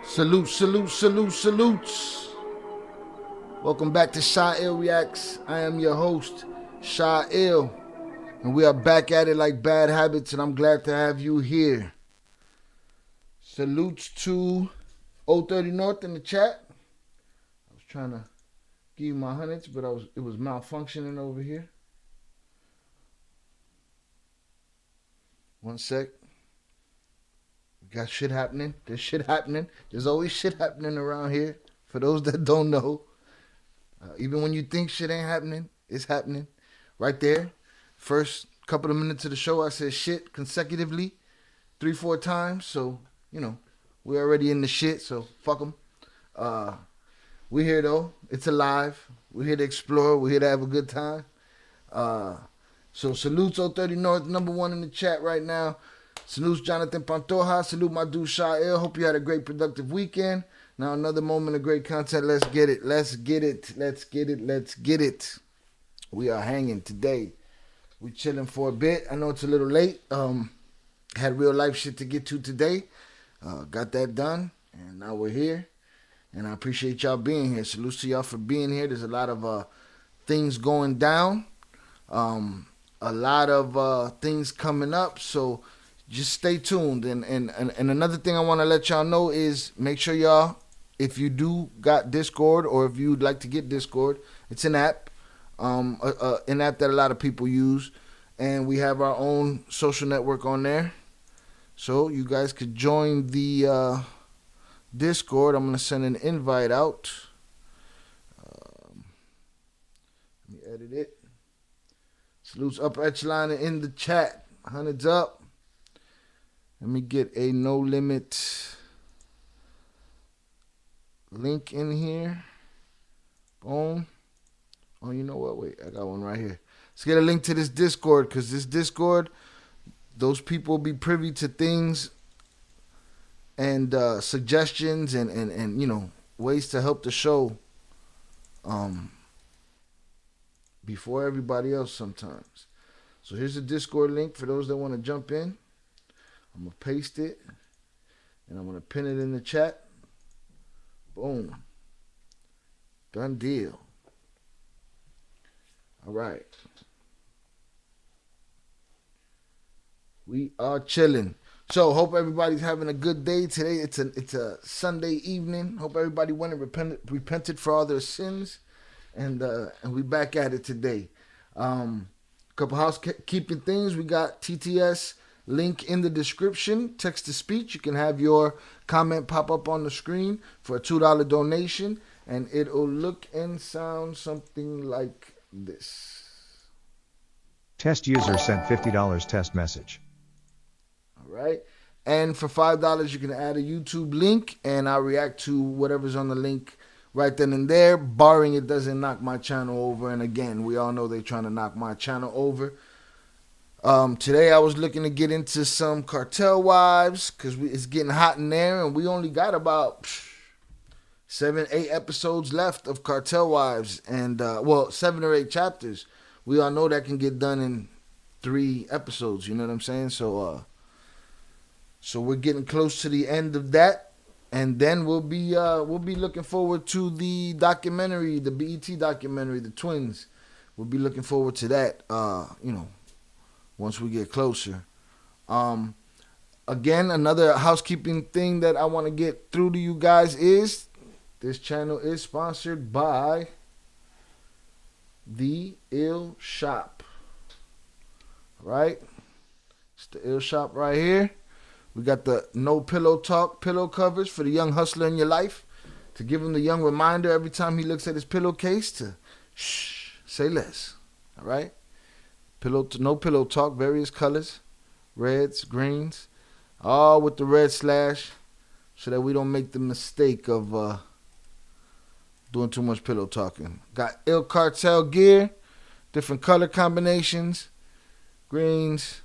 Salute, salute, salute, salutes. Welcome back to Sha Il Reacts. I am your host, Sha Il, and we are back at it like bad habits, and I'm glad to have you here. Salutes to 030 North in the chat. I was trying to give you my hundreds, but it was malfunctioning over here. One sec. We got shit happening. There's shit happening. There's always shit happening around here. For those that don't know, even when you think shit ain't happening, it's happening. Right there. First couple of minutes of the show, I said shit consecutively 3-4 times. So, we're already in the shit. So, fuck them. We're here, though. It's alive. We're here to explore. We're here to have a good time. So, salutes 030 North, number one in the chat right now. Salutes Jonathan Pantoja. Salute my dude Sha Il. Hope you had a great productive weekend. Now another moment of great content. Let's get it. Let's get it. Let's get it. Let's get it. We are hanging today. We chilling for a bit. I know it's a little late. Had real life shit to get to today. Got that done. And now we're here. And I appreciate y'all being here. Salutes to y'all for being here. There's a lot of things going down. A lot of things coming up. So just stay tuned. And another thing I want to let y'all know is make sure y'all, if you do got Discord or if you'd like to get Discord, it's an app. An app that a lot of people use. And we have our own social network on there. So you guys could join the Discord. I'm going to send an invite out. Let me edit it. Salutes Upper Echelon in the chat. Hundreds up. Let me get a no limit link in here. Boom. Oh, you know what? Wait, I got one right here. Let's get a link to this Discord, because this Discord, those people will be privy to things and suggestions and ways to help the show before everybody else sometimes. So here's the Discord link for those that want to jump in. I'm going to paste it, and I'm going to pin it in the chat. Boom. Done deal. All right. We are chilling. So, hope everybody's having a good day today. It's a Sunday evening. Hope everybody went and repented for all their sins, and we back at it today. Couple housekeeping things. We got TTS link in the description. Text to speech. You can have your comment pop up on the screen for a $2 donation, and it'll look and sound something like this. Test user sent $50 test message. All right. And for $5, you can add a YouTube link, and I'll react to whatever's on the link right then and there, barring it doesn't knock my channel over. And again, we all know they're trying to knock my channel over. Today I was looking to get into some Cartel Wives, because it's getting hot in there, and we only got about 7-8 episodes left of Cartel Wives, and 7 or 8 chapters. We all know that can get done in 3 episodes. You know what I'm saying? So we're getting close to the end of that, and then we'll be looking forward to the documentary, the BET documentary, The Twins. We'll be looking forward to that. Once we get closer. Again, another housekeeping thing that I want to get through to you guys is this channel is sponsored by The Ill Shop. All right? It's The Ill Shop right here. We got the No Pillow Talk pillow covers for the young hustler in your life, to give him the young reminder every time he looks at his pillowcase to say less. All right? No Pillow Talk, various colors, reds, greens, all with the red slash, so that we don't make the mistake of doing too much pillow talking. Got Il Cartel gear, different color combinations, greens,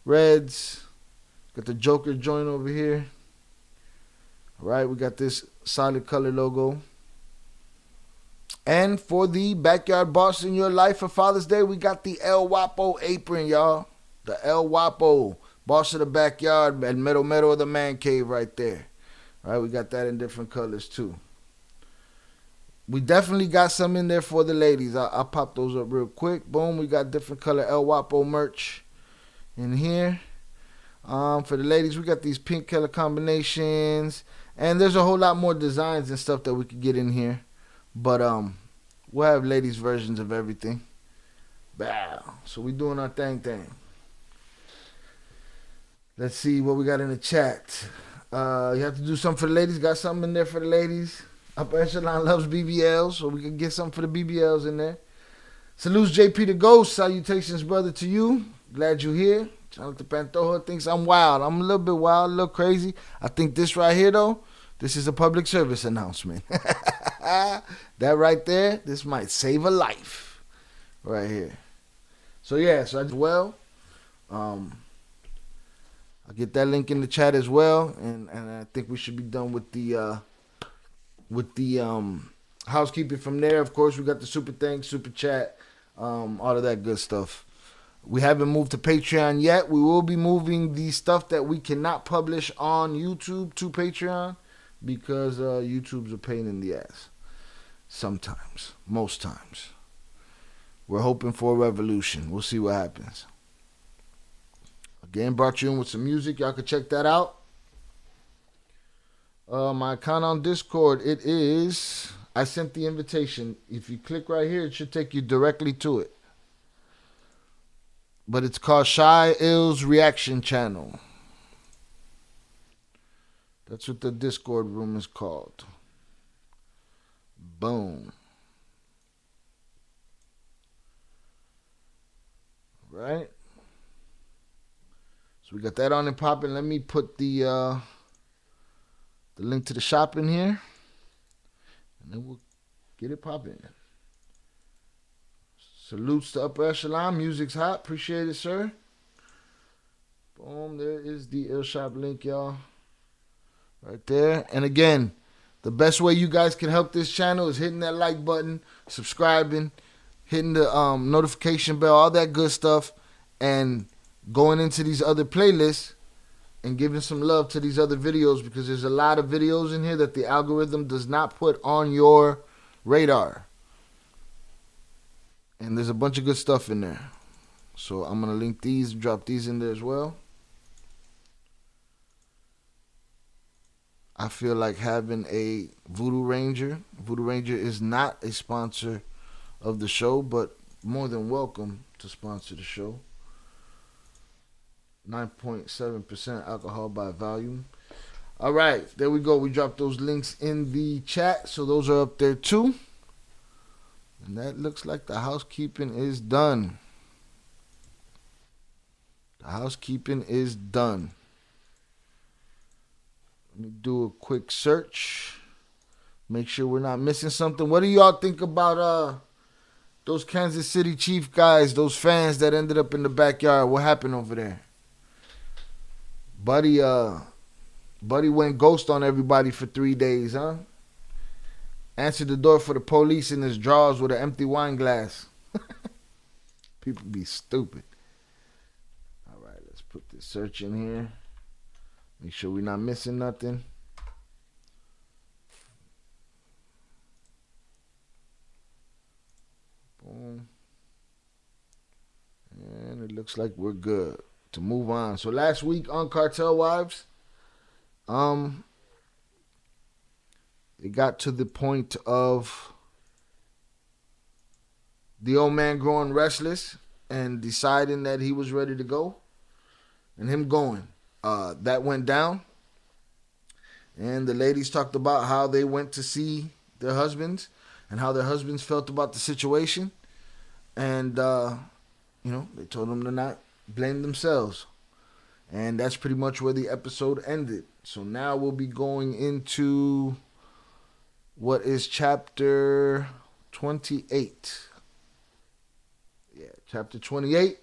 reds. Got the Joker joint over here. All right, we got this solid color logo. And for the backyard boss in your life for Father's Day, we got the El Guapo apron, y'all. The El Guapo, boss of the backyard, and Mero of the man cave right there. All right, we got that in different colors too. We definitely got some in there for the ladies. I'll pop those up real quick. Boom, we got different color El Wapo merch in here. For the ladies, we got these pink color combinations. And there's a whole lot more designs and stuff that we could get in here. But we'll have ladies versions of everything. Bow. So we doing our thing. Let's see what we got in the chat. You have to do something for the ladies. Got something in there for the ladies. Upper Echelon loves BBLs, so we can get something for the BBLs in there. Salutes JP the Ghost. Salutations, brother, to you. Glad you're here. Jonathan Pantoja thinks I'm wild. I'm a little bit wild, a little crazy. I think this right here, though, this is a public service announcement. That right there, this might save a life. Right here. So, yeah, so as well, I'll get that link in the chat as well. And I think we should be done with the housekeeping from there. Of course, we got the super thanks, super chat, all of that good stuff. We haven't moved to Patreon yet. We will be moving the stuff that we cannot publish on YouTube to Patreon because YouTube's a pain in the ass. Sometimes. Most times. We're hoping for a revolution. We'll see what happens. Again, brought you in with some music. Y'all can check that out. My account on Discord, it is, I sent the invitation. If you click right here, it should take you directly to it. But it's called Shy Ill's Reaction Channel. That's what the Discord room is called. Boom. Right? So we got that on and popping. Let me put the link to the shop in here. And then we'll get it popping. Salutes to Upper Echelon. Music's hot. Appreciate it, sir. Boom. There is the ill shop link, y'all. Right there. And again, the best way you guys can help this channel is hitting that like button, subscribing, hitting the notification bell, all that good stuff, and going into these other playlists and giving some love to these other videos, because there's a lot of videos in here that the algorithm does not put on your radar. And there's a bunch of good stuff in there. So I'm going to link these, drop these in there as well. I feel like having a Voodoo Ranger. Voodoo Ranger is not a sponsor of the show, but more than welcome to sponsor the show. 9.7% alcohol by volume. All right, there we go. We dropped those links in the chat, so those are up there too. And that looks like the housekeeping is done. The housekeeping is done. Let me do a quick search. Make sure we're not missing something. What do y'all think about those Kansas City Chief guys, those fans that ended up in the backyard? What happened over there? Buddy went ghost on everybody for 3 days, huh? Answered the door for the police in his drawers with an empty wine glass. People be stupid. All right, let's put this search in here. Make sure we're not missing nothing. Boom. And it looks like we're good to move on. So last week on Cartel Wives, it got to the point of the old man growing restless and deciding that he was ready to go, and him going. That went down, and the ladies talked about how they went to see their husbands and how their husbands felt about the situation, and they told them to not blame themselves. And that's pretty much where the episode ended. So now we'll be going into what is chapter 28. Yeah, chapter 28.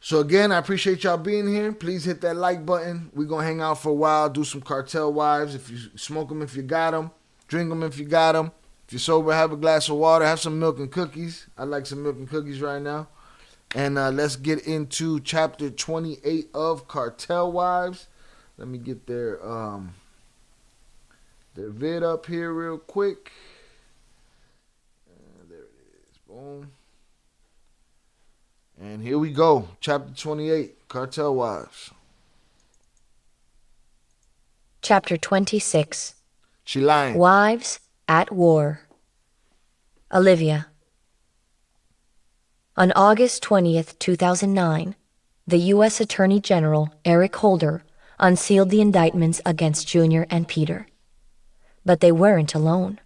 So again, I appreciate y'all being here. Please hit that like button. We're going to hang out for a while, do some Cartel Wives. If you smoke them, if you got them. Drink them if you got them. If you're sober, have a glass of water. Have some milk and cookies. I like some milk and cookies right now. And let's get into chapter 28 of Cartel Wives. Let me get there. the vid up here real quick. There it is. Boom. And here we go. Chapter 28, Cartel Wives. Chapter 26. She lying. Wives at War. Olivia. On August 20th, 2009, the U.S. Attorney General, Eric Holder, unsealed the indictments against Junior and Peter. But they weren't alone.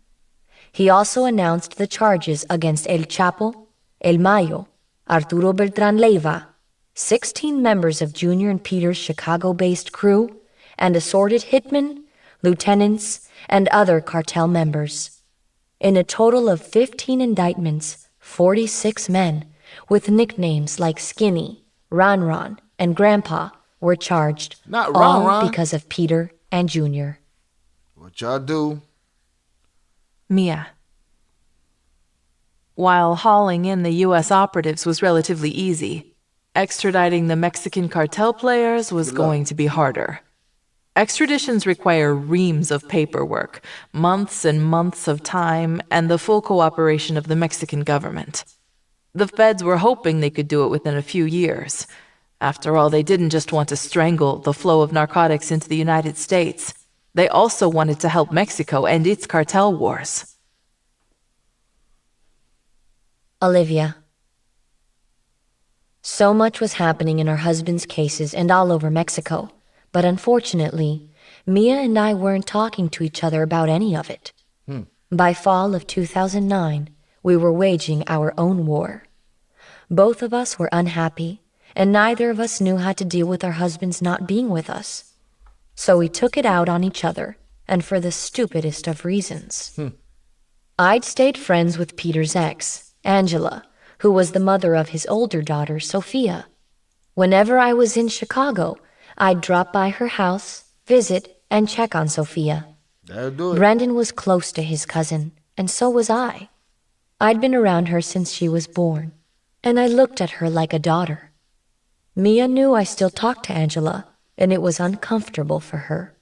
He also announced the charges against El Chapo, El Mayo, Arturo Beltran Leiva, 16 members of Junior and Peter's Chicago-based crew, and assorted hitmen, lieutenants, and other cartel members. In a total of 15 indictments, 46 men, with nicknames like Skinny, Ron Ron, and Grandpa, were charged, Not all Ron. because of Peter and Junior. What y'all do? Mia. While hauling in the U.S. operatives was relatively easy, extraditing the Mexican cartel players was going to be harder. Extraditions require reams of paperwork, months and months of time, and the full cooperation of the Mexican government. The feds were hoping they could do it within a few years. After all, they didn't just want to strangle the flow of narcotics into the United States. They also wanted to help Mexico end its cartel wars. Olivia. So much was happening in our husband's cases and all over Mexico, but unfortunately, Mia and I weren't talking to each other about any of it. By fall of 2009, we were waging our own war. Both of us were unhappy, and neither of us knew how to deal with our husbands not being with us. So we took it out on each other, and for the stupidest of reasons. I'd stayed friends with Peter's ex, Angela, who was the mother of his older daughter, Sophia. Whenever I was in Chicago, I'd drop by her house, visit, and check on Sophia. That'll do it. Brandon was close to his cousin, and so was I. I'd been around her since she was born, and I looked at her like a daughter. Mia knew I still talked to Angela, and it was uncomfortable for her.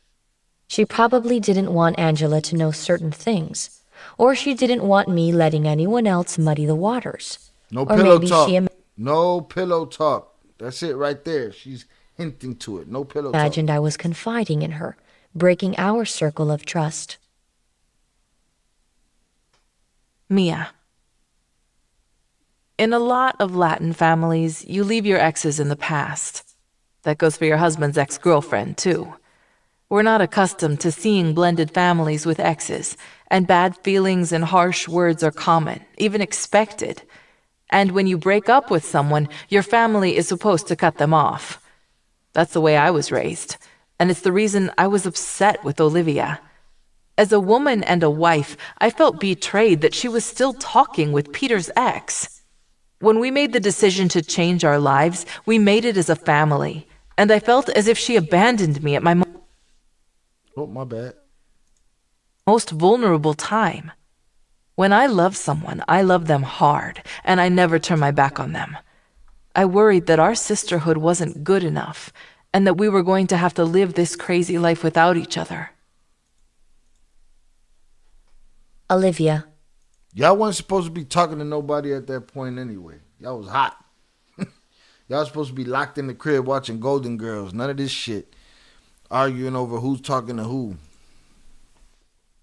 She probably didn't want Angela to know certain things, or she didn't want me letting anyone else muddy the waters. No Or pillow maybe talk. she No pillow talk. That's it right there. She's hinting to it. No pillow imagined I was confiding in her, breaking our circle of trust. Mia. In a lot of Latin families, you leave your exes in the past. That goes for your husband's ex-girlfriend, too. We're not accustomed to seeing blended families with exes, and bad feelings and harsh words are common, even expected. And when you break up with someone, your family is supposed to cut them off. That's the way I was raised, and it's the reason I was upset with Olivia. As a woman and a wife, I felt betrayed that she was still talking with Peter's ex. When we made the decision to change our lives, we made it as a family, and I felt as if she abandoned me at my Oh, my bad. most vulnerable time. When I love someone, I love them hard, and I never turn my back on them. I worried that our sisterhood wasn't good enough, and that we were going to have to live this crazy life without each other. Olivia. Y'all wasn't supposed to be talking to nobody at that point anyway. Y'all was hot. Y'all supposed to be locked in the crib watching Golden Girls. None of this shit. Arguing over who's talking to who.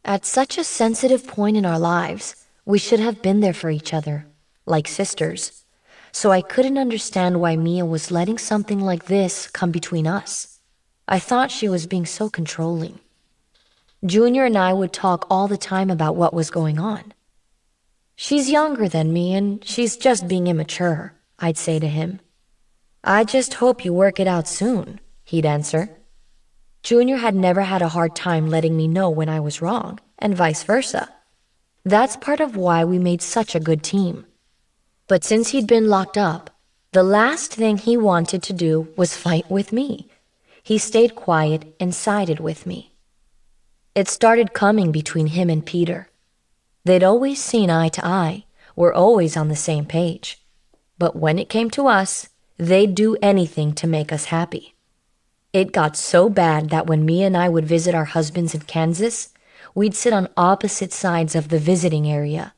At such a sensitive point in our lives, we should have been there for each other, like sisters. So I couldn't understand why Mia was letting something like this come between us. I thought she was being so controlling. Junior and I would talk all the time about what was going on. She's younger than me and she's just being immature, I'd say to him. I just hope you work it out soon, he'd answer. Junior had never had a hard time letting me know when I was wrong, and vice versa. That's part of why we made such a good team. But since he'd been locked up, the last thing he wanted to do was fight with me. He stayed quiet and sided with me. It started coming between him and Peter. They'd always seen eye to eye, were always on the same page. But when it came to us, they'd do anything to make us happy. It got so bad that when Mia and I would visit our husbands in Kansas, We'd sit on opposite sides of the visiting area.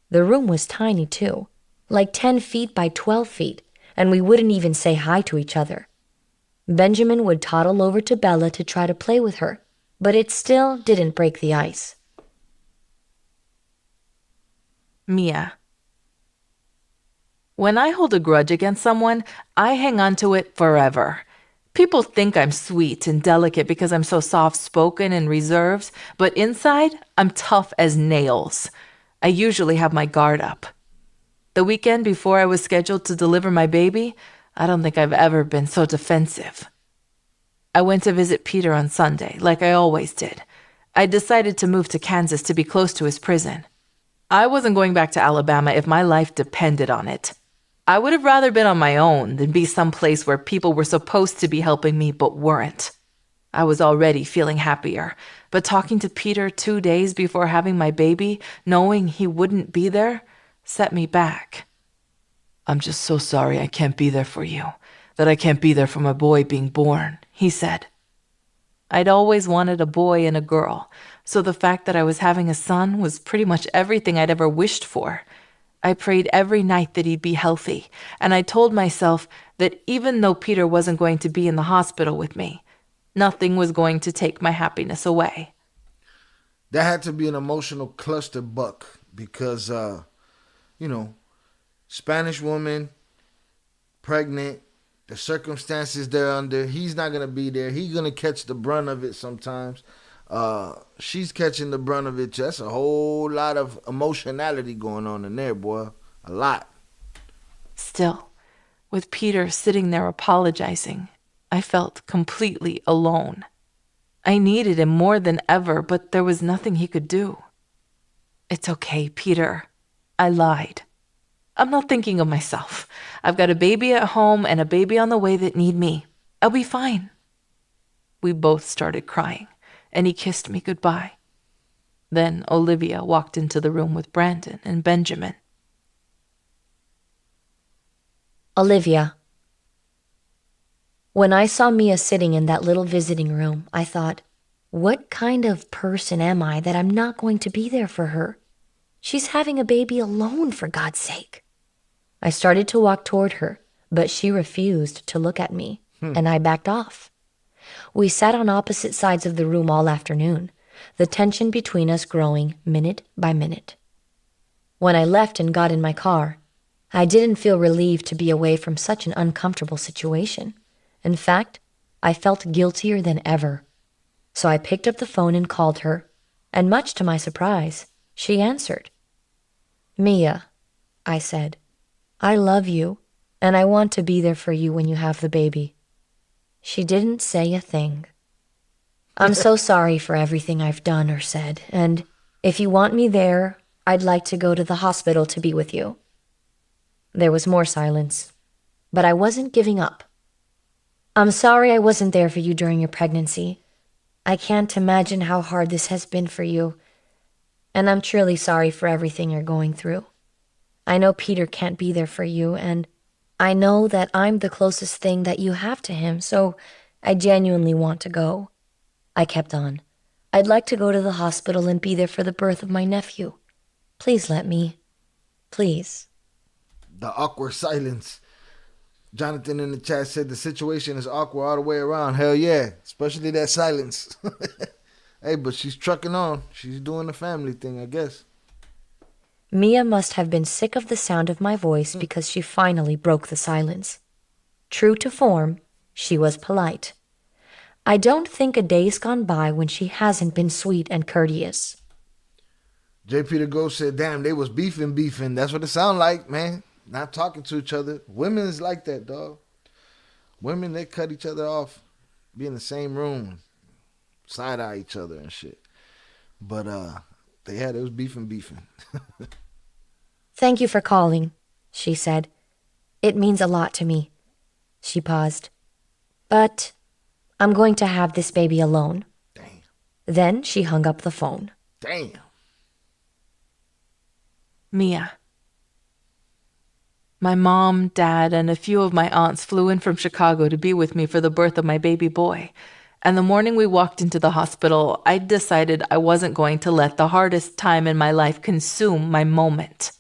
The room was tiny too, like 10 feet by 12 feet, and we wouldn't even say hi to each other. Benjamin would toddle over to Bella to try to play with her, but it still didn't break the ice. Mia. When I hold a grudge against someone, I hang on to it forever. People think I'm sweet and delicate because I'm so soft-spoken and reserved, but inside, I'm tough as nails. I usually have my guard up. The weekend before I was scheduled to deliver my baby, I don't think I've ever been so defensive. I went to visit Peter on Sunday, like I always did. I decided to move to Kansas to be close to his prison. I wasn't going back to Alabama if my life depended on it. I would have rather been on my own than be someplace where people were supposed to be helping me but weren't. I was already feeling happier, but talking to Peter 2 days before having my baby, knowing he wouldn't be there, set me back. "I'm just so sorry I can't be there for you, that I can't be there for my boy being born," he said. I'd always wanted a boy and a girl, so the fact that I was having a son was pretty much everything I'd ever wished for. I prayed every night that he'd be healthy, and I told myself that even though Peter wasn't going to be in the hospital with me, nothing was going to take my happiness away. That had to be an emotional clusterbuck because, Spanish woman, pregnant, the circumstances they're under, he's not going to be there. He's going to catch the brunt of it sometimes. She's catching the brunt of it. That's a whole lot of emotionality going on in there, boy. A lot. Still, with Peter sitting there apologizing, I felt completely alone. I needed him more than ever, but there was nothing he could do. "It's okay, Peter." I lied. "I'm not thinking of myself. I've got a baby at home and a baby on the way that need me. I'll be fine." We both started crying, and he kissed me goodbye. Then Olivia walked into the room with Brandon and Benjamin. Olivia. When I saw Mia sitting in that little visiting room, I thought, what kind of person am I that I'm not going to be there for her? She's having a baby alone, for God's sake. I started to walk toward her, but she refused to look at me, and I backed off. We sat on opposite sides of the room all afternoon, the tension between us growing minute by minute. When I left and got in my car, I didn't feel relieved to be away from such an uncomfortable situation. In fact, I felt guiltier than ever. So I picked up the phone and called her, and much to my surprise, she answered. "Mia," I said, "I love you, and I want to be there for you when you have the baby." She didn't say a thing. "I'm so sorry for everything I've done or said, and if you want me there, I'd like to go to the hospital to be with you." There was more silence, but I wasn't giving up. "I'm sorry I wasn't there for you during your pregnancy. I can't imagine how hard this has been for you, and I'm truly sorry for everything you're going through. I know Peter can't be there for you, and I know that I'm the closest thing that you have to him, so I genuinely want to go." I kept on. "I'd like to go to the hospital and be there for the birth of my nephew. Please let me. Please." The awkward silence. Jonathan in the chat said the situation is awkward all the way around. Hell yeah, especially that silence. Hey, but she's trucking on. She's doing the family thing, I guess. Mia must have been sick of the sound of my voice because she finally broke the silence. True to form, she was polite. I don't think a day's gone by when she hasn't been sweet and courteous. JP the Ghost said, damn, they was beefing. That's what it sound like, man. Not talking to each other. Women is like that, dog. Women, they cut each other off. Be in the same room. Side-eye each other and shit. But, it was beefing. "Thank you for calling," she said. "It means a lot to me." She paused. "But I'm going to have this baby alone." Damn. Then she hung up the phone. Damn. Mia. My mom, dad, and a few of my aunts flew in from Chicago to be with me for the birth of my baby boy. And the morning we walked into the hospital, I decided I wasn't going to let the hardest time in my life consume my moment.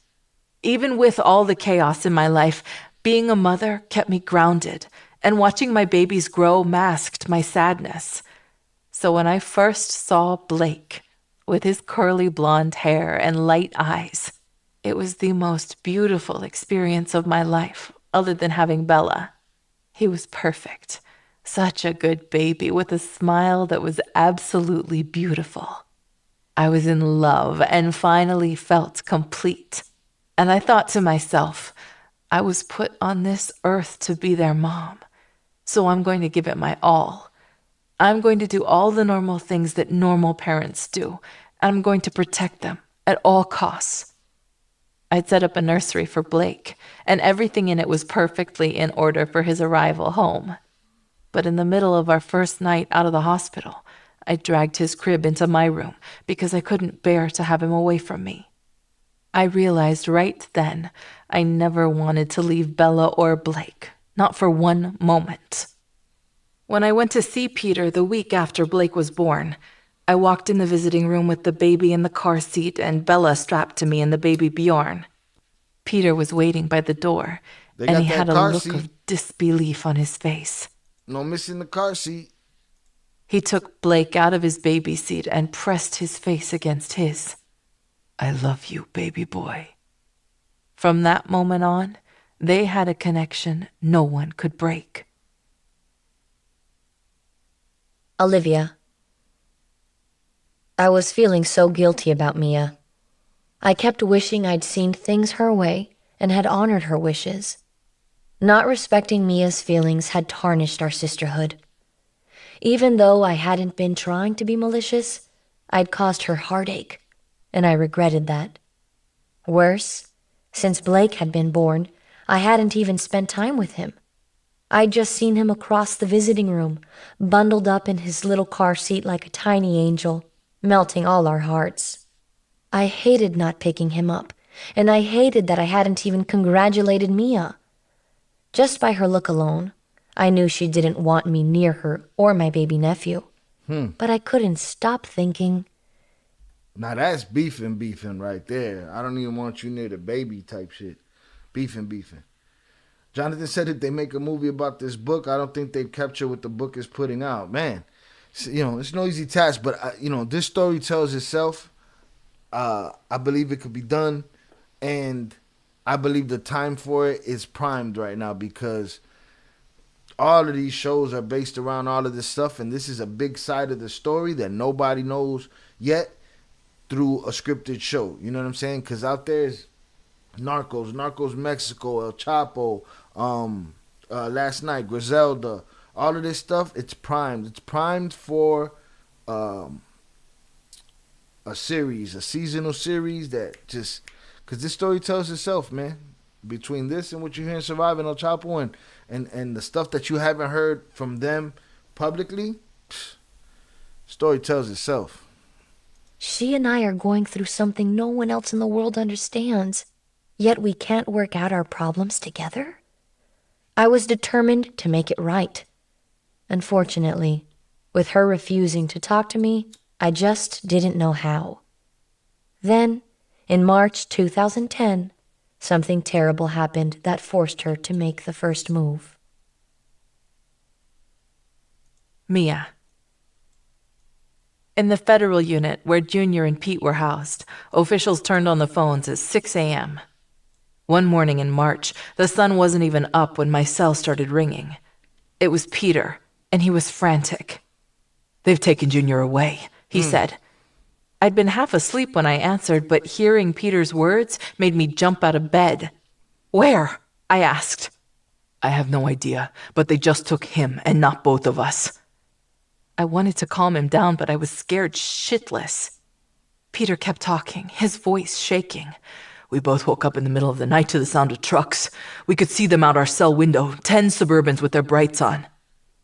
Even with all the chaos in my life, being a mother kept me grounded, and watching my babies grow masked my sadness. So when I first saw Blake, with his curly blonde hair and light eyes, it was the most beautiful experience of my life, other than having Bella. He was perfect. Such a good baby with a smile that was absolutely beautiful. I was in love and finally felt complete. And I thought to myself, I was put on this earth to be their mom, so I'm going to give it my all. I'm going to do all the normal things that normal parents do, and I'm going to protect them at all costs. I'd set up a nursery for Blake, and everything in it was perfectly in order for his arrival home. But in the middle of our first night out of the hospital, I dragged his crib into my room because I couldn't bear to have him away from me. I realized right then I never wanted to leave Bella or Blake, not for one moment. When I went to see Peter the week after Blake was born, I walked in the visiting room with the baby in the car seat and Bella strapped to me and the baby Bjorn. Peter was waiting by the door, and he had a look of disbelief on his face. No missing the car seat. He took Blake out of his baby seat and pressed his face against his. I love you, baby boy. From that moment on, they had a connection no one could break. Olivia. I was feeling so guilty about Mia. I kept wishing I'd seen things her way and had honored her wishes. Not respecting Mia's feelings had tarnished our sisterhood. Even though I hadn't been trying to be malicious, I'd caused her heartache, and I regretted that. Worse, since Blake had been born, I hadn't even spent time with him. I'd just seen him across the visiting room, bundled up in his little car seat like a tiny angel, melting all our hearts. I hated not picking him up, and I hated that I hadn't even congratulated Mia. Just by her look alone, I knew she didn't want me near her or my baby nephew. But I couldn't stop thinking, Now that's beefing right there. I don't even want you near the baby type shit. Beefing. Jonathan said if they make a movie about this book, I don't think they've captured what the book is putting out. Man, it's no easy task, but this story tells itself. I believe it could be done, and I believe the time for it is primed right now because all of these shows are based around all of this stuff, and this is a big side of the story that nobody knows yet through a scripted show. You know what I'm saying? Because out there is Narcos Mexico, El Chapo, last night, Griselda, all of this stuff, it's primed. It's primed for a seasonal series that just, because this story tells itself, man. Between this and what you hear in Surviving El Chapo and the stuff that you haven't heard from them publicly, story tells itself. she and I are going through something no one else in the world understands, yet we can't work out our problems together? I was determined to make it right. Unfortunately, with her refusing to talk to me, I just didn't know how. Then, in March 2010, something terrible happened that forced her to make the first move. Mia. In the federal unit where Junior and Pete were housed, officials turned on the phones at 6 a.m. One morning in March, the sun wasn't even up when my cell started ringing. It was Peter, and he was frantic. "They've taken Junior away," he said. I'd been half asleep when I answered, but hearing Peter's words made me jump out of bed. "Where?" I asked. "I have no idea, but they just took him and not both of us." I wanted to calm him down, but I was scared shitless. Peter kept talking, his voice shaking. "We both woke up in the middle of the night to the sound of trucks. We could see them out our cell window, 10 Suburbans with their brights on.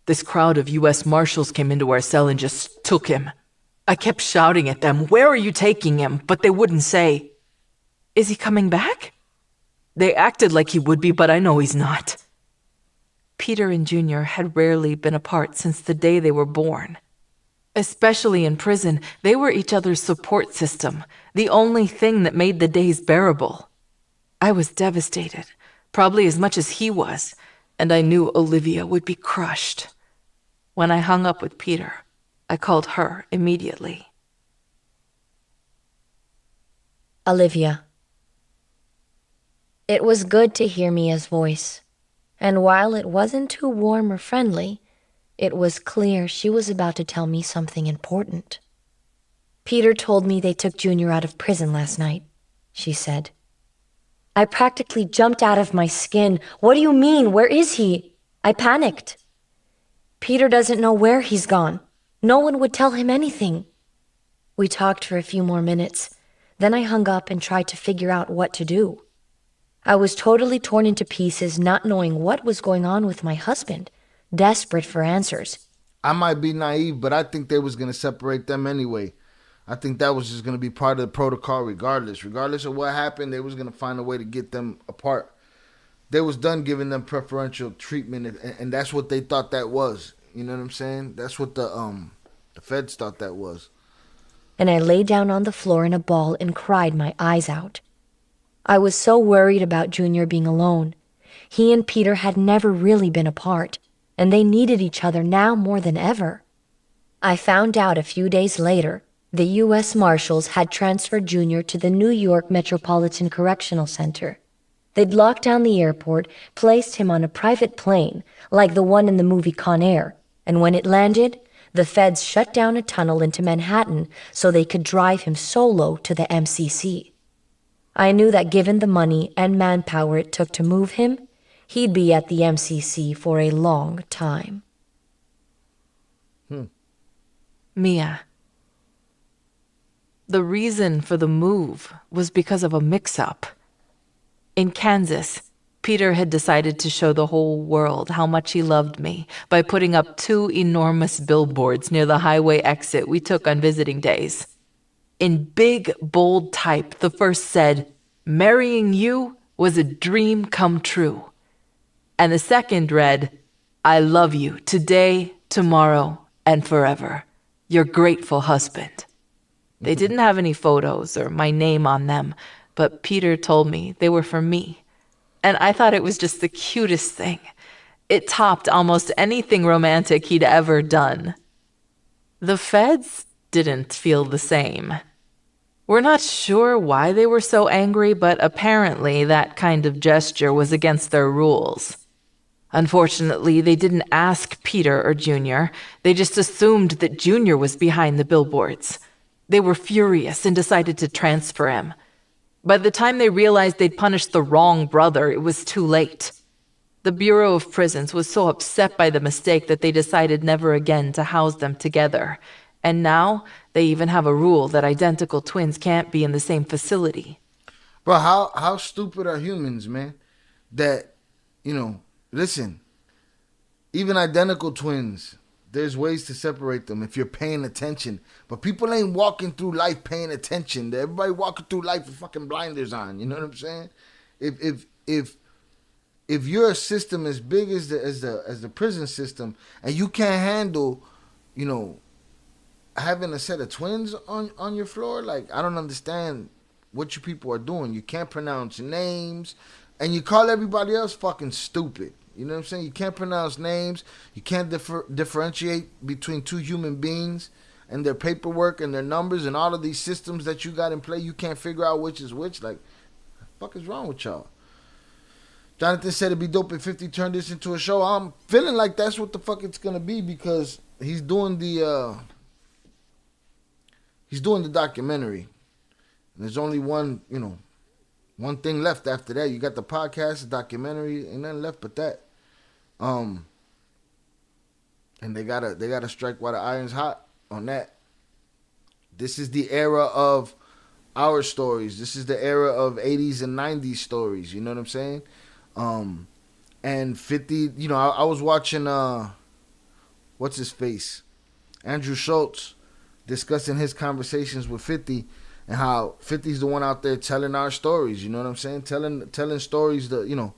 This crowd of U.S. Marshals came into our cell and just took him. I kept shouting at them, 'Where are you taking him?' But they wouldn't say. 'Is he coming back?' They acted like he would be, but I know he's not." Peter and Junior had rarely been apart since the day they were born. Especially in prison, they were each other's support system, the only thing that made the days bearable. I was devastated, probably as much as he was, and I knew Olivia would be crushed. When I hung up with Peter, I called her immediately. Olivia. It was good to hear Mia's voice, and while it wasn't too warm or friendly, it was clear she was about to tell me something important. Peter told me they took Junior out of prison last night, she said. I practically jumped out of my skin. What do you mean? Where is he? I panicked. Peter doesn't know where he's gone. No one would tell him anything. We talked for a few more minutes. Then I hung up and tried to figure out what to do. I was totally torn into pieces, not knowing what was going on with my husband, desperate for answers. I might be naive, but I think they was going to separate them anyway. I think that was just going to be part of the protocol regardless. Regardless of what happened, they was going to find a way to get them apart. They was done giving them preferential treatment, and that's what they thought that was. You know what I'm saying? That's what the feds thought that was. And I lay down on the floor in a ball and cried my eyes out. I was so worried about Junior being alone. He and Peter had never really been apart, and they needed each other now more than ever. I found out a few days later the U.S. Marshals had transferred Junior to the New York Metropolitan Correctional Center. They'd locked down the airport, placed him on a private plane, like the one in the movie Con Air, and when it landed, the feds shut down a tunnel into Manhattan so they could drive him solo to the MCC. I knew that given the money and manpower it took to move him, he'd be at the MCC for a long time. Mia. The reason for the move was because of a mix-up. In Kansas, Peter had decided to show the whole world how much he loved me by putting up 2 enormous billboards near the highway exit we took on visiting days. In big, bold type, the first said, "Marrying you was a dream come true." And the second read, "I love you today, tomorrow, and forever. Your grateful husband." They didn't have any photos or my name on them, but Peter told me they were for me. And I thought it was just the cutest thing. It topped almost anything romantic he'd ever done. The feds didn't feel the same. We're not sure why they were so angry, but apparently that kind of gesture was against their rules. Unfortunately, they didn't ask Peter or Junior. They just assumed that Junior was behind the billboards. They were furious and decided to transfer him. By the time they realized they'd punished the wrong brother, it was too late. The Bureau of Prisons was so upset by the mistake that they decided never again to house them together. And now, they even have a rule that identical twins can't be in the same facility. Bro, how stupid are humans, man? That, listen, even identical twins, there's ways to separate them if you're paying attention. But people ain't walking through life paying attention. Everybody walking through life with fucking blinders on. You know what I'm saying? If you're a system as big as the prison system, and you can't handle, having a set of twins on your floor, like, I don't understand what you people are doing. You can't pronounce names, and you call everybody else fucking stupid. You know what I'm saying? You can't pronounce names. You can't differentiate between two human beings and their paperwork and their numbers and all of these systems that you got in play. You can't figure out which is which. Like, what the fuck is wrong with y'all? Jonathan said it'd be dope if 50 turned this into a show. I'm feeling like that's what the fuck it's gonna be, because he's doing the documentary. And there's only one thing left after that. You got the podcast, the documentary, ain't nothing left but that. And they gotta strike while the iron's hot on that. This is the era of our stories. This is the era of 80s and 90s stories. You know what I'm saying? And 50, I was watching what's his face? Andrew Schultz discussing his conversations with 50 and how 50's the one out there telling our stories, you know what I'm saying? Telling stories that,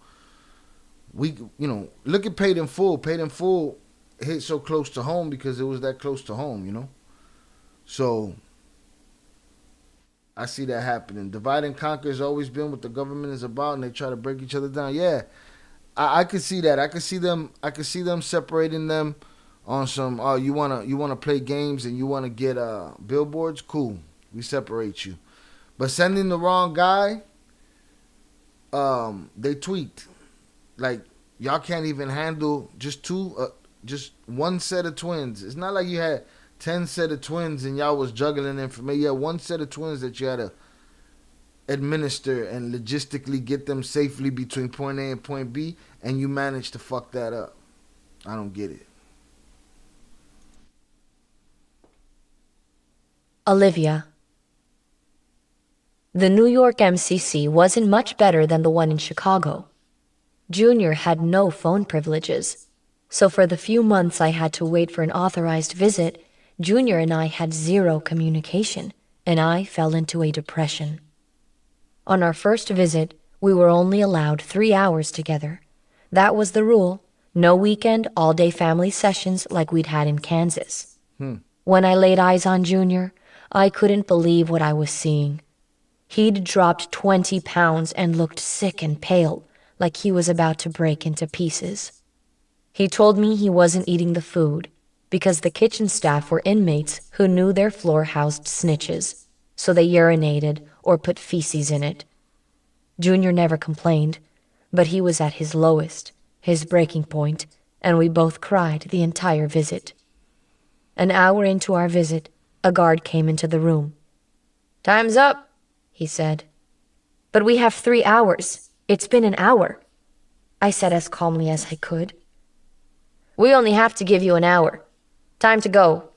Look at Paid in Full. Paid in Full hit so close to home because it was that close to home. So I see that happening. Divide and conquer has always been what the government is about, and they try to break each other down. Yeah, I could see that. I could see them. I could see them separating them on some. Oh, you wanna play games and you wanna get billboards? Cool, we separate you. But sending the wrong guy, they tweaked. Like y'all can't even handle just one set of twins. It's not like you had 10 set of twins and y'all was juggling information. You had one set of twins that you had to administer and logistically get them safely between point A and point B, and you managed to fuck that up. I don't get it. Olivia. The New York MCC wasn't much better than the one in Chicago. Junior had no phone privileges, so for the few months I had to wait for an authorized visit, Junior and I had zero communication, and I fell into a depression. On our first visit, we were only allowed 3 hours together. That was the rule. No weekend, all-day family sessions like we'd had in Kansas. When I laid eyes on Junior, I couldn't believe what I was seeing. He'd dropped 20 pounds and looked sick and pale, like he was about to break into pieces. He told me he wasn't eating the food because the kitchen staff were inmates who knew their floor housed snitches, so they urinated or put feces in it. Junior never complained, but he was at his lowest, his breaking point, and we both cried the entire visit. An hour into our visit, a guard came into the room. "Time's up," he said. "But we have 3 hours. It's been an hour," I said as calmly as I could. "We only have to give you an hour. Time to go."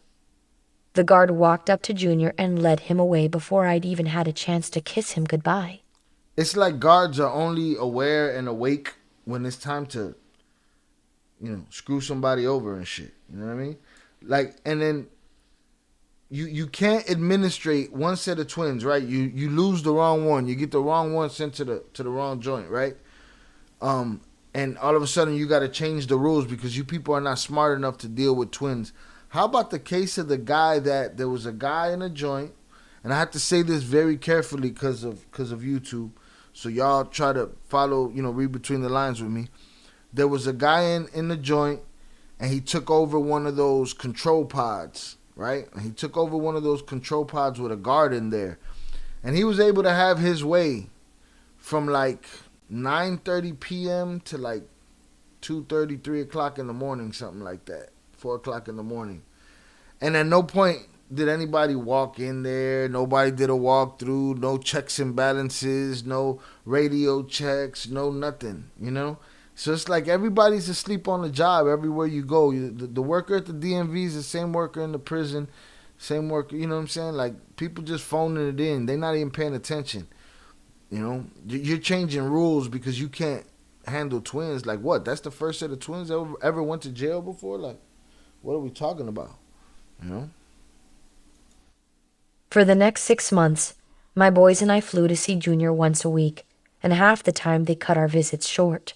The guard walked up to Junior and led him away before I'd even had a chance to kiss him goodbye. It's like guards are only aware and awake when it's time to, screw somebody over and shit. You know what I mean? Like, and then you can't administrate one set of twins, right? You lose the wrong one. You get the wrong one sent to the wrong joint, right? And all of a sudden you got to change the rules because you people are not smart enough to deal with twins. How about the case of the guy that there was a guy in a joint, and I have to say this very carefully because of YouTube, so y'all try to follow, read between the lines with me. There was a guy in the joint, and he took over one of those control pods, right? He took over one of those control pods with a guard in there, and he was able to have his way from like 9:30 p.m. to like 2:30, 3 o'clock in the morning, something like that, 4 o'clock in the morning. And at no point did anybody walk in there. Nobody did a walkthrough. No checks and balances. No radio checks. No nothing, So it's like everybody's asleep on the job everywhere you go. The worker at the DMV is the same worker in the prison, same worker, you know what I'm saying? Like, people just phoning it in. They're not even paying attention. You're changing rules because you can't handle twins. Like, what? That's the first set of twins that ever went to jail before? Like, what are we talking about? For the next 6 months, my boys and I flew to see Junior once a week, and half the time they cut our visits short.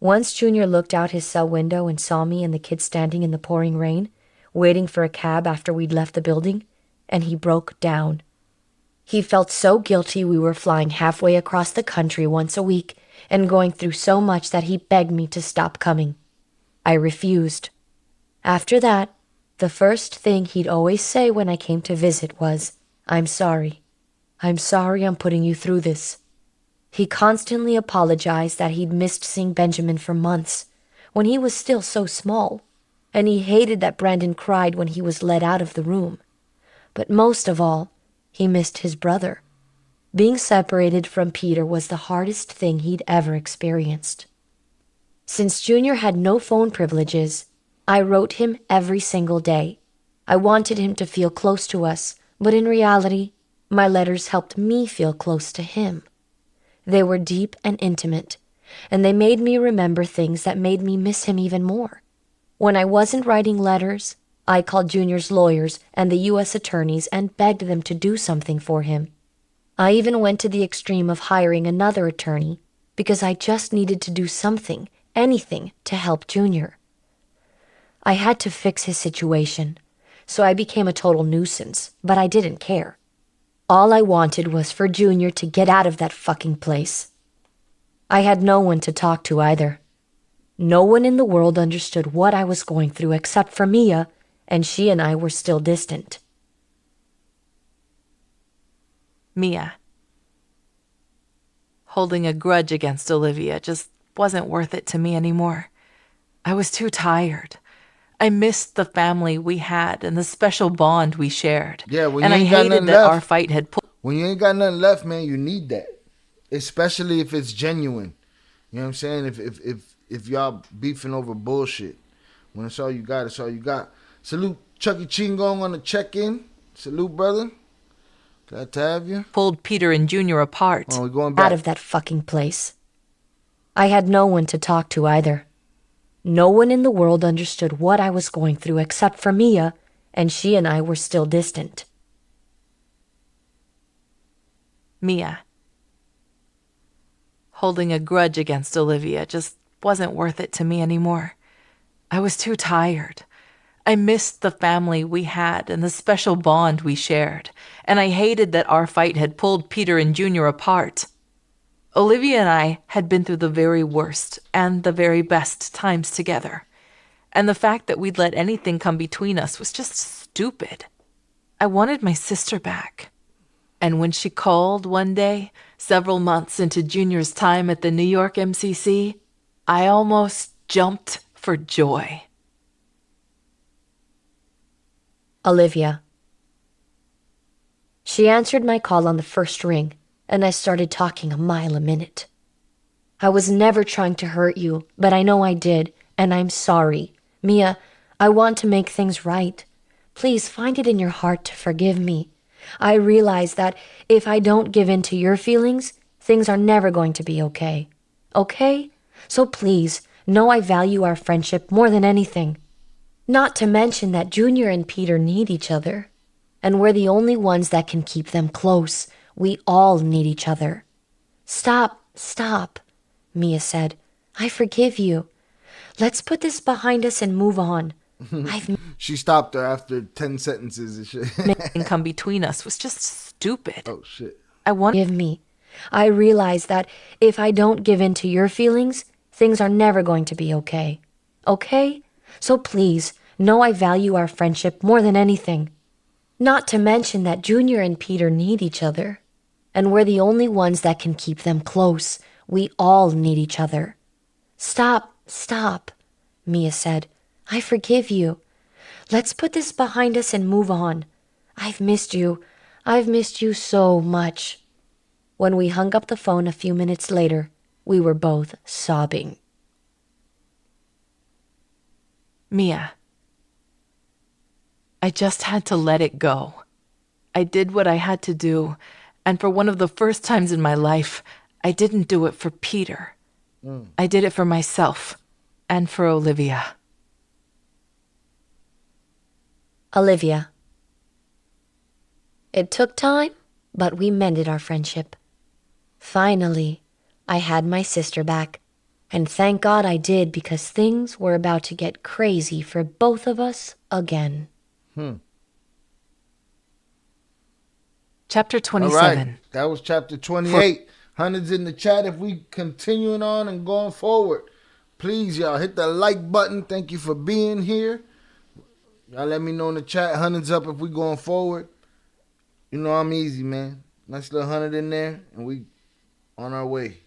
Once Junior looked out his cell window and saw me and the kids standing in the pouring rain, waiting for a cab after we'd left the building, and he broke down. He felt so guilty we were flying halfway across the country once a week and going through so much that he begged me to stop coming. I refused. After that, the first thing he'd always say when I came to visit was, "I'm sorry. I'm sorry I'm putting you through this." He constantly apologized that he'd missed seeing Benjamin for months, when he was still so small, and he hated that Brandon cried when he was led out of the room. But most of all, he missed his brother. Being separated from Peter was the hardest thing he'd ever experienced. Since Junior had no phone privileges, I wrote him every single day. I wanted him to feel close to us, but in reality, my letters helped me feel close to him. They were deep and intimate, and they made me remember things that made me miss him even more. When I wasn't writing letters, I called Junior's lawyers and the U.S. attorneys and begged them to do something for him. I even went to the extreme of hiring another attorney because I just needed to do something anything to help Junior. I had to fix his situation, so I became a total nuisance, but I didn't care. All I wanted was for Junior to get out of that fucking place. I had no one to talk to either. No one in the world understood what I was going through except for Mia, and she and I were still distant. Mia. Holding a grudge against Olivia just wasn't worth it to me anymore. I was too tired. I missed the family we had and the special bond we shared. Yeah, when and you I ain't got hated nothing that left. our fight had pulled. When you ain't got nothing left, man, you need that. Especially if it's genuine. You know what I'm saying? If y'all beefing over bullshit. When it's all you got, it's all you got. Salute Chucky Chingong on the check-in. Salute, brother. Glad to have you. Pulled Peter and Junior apart. Oh, we're going back. Out of that fucking place. I had no one to talk to either. No one in the world understood what I was going through except for Mia, and she and I were still distant. Mia. Holding a grudge against Olivia just wasn't worth it to me anymore. I was too tired. I missed the family we had and the special bond we shared, and I hated that our fight had pulled Peter and Junior apart. Olivia and I had been through the very worst and the very best times together, and the fact that we'd let anything come between us was just stupid. I wanted my sister back. And when she called one day, several months into Junior's time at the New York MCC, I almost jumped for joy. Olivia. She answered my call on the first ring, and I started talking a mile a minute. I was never trying to hurt you, but I know I did, and I'm sorry. Mia, I want to make things right. Please find it in your heart to forgive me. I realize that if I don't give in to your feelings, things are never going to be okay. Okay? So please, know I value our friendship more than anything. Not to mention that Junior and Peter need each other. And we're the only ones that can keep them close. We all need each other. Stop, Mia said. I forgive you. Let's put this behind us and move on. She stopped her after 10 sentences and shit. And come between us was just stupid. Oh, shit. Forgive me. I realize that if I don't give in to your feelings, things are never going to be okay. Okay? So please, know I value our friendship more than anything. Not to mention that Junior and Peter need each other. And we're the only ones that can keep them close. We all need each other. Stop, Mia said. I forgive you. Let's put this behind us and move on. I've missed you. I've missed you so much. When we hung up the phone a few minutes later, we were both sobbing. Mia. I just had to let it go. I did what I had to do, and for one of the first times in my life, I didn't do it for Peter. I did it for myself and for Olivia. Olivia. It took time, but we mended our friendship. Finally, I had my sister back. And thank God I did, because things were about to get crazy for both of us again. Chapter 27. All right. That was chapter 28. Hundreds in the chat. If we continuing on and going forward, please, y'all, hit the like button. Thank you for being here. Y'all let me know in the chat. Hundreds up if we going forward. You know I'm easy, man. Nice little 100 in there, and we on our way.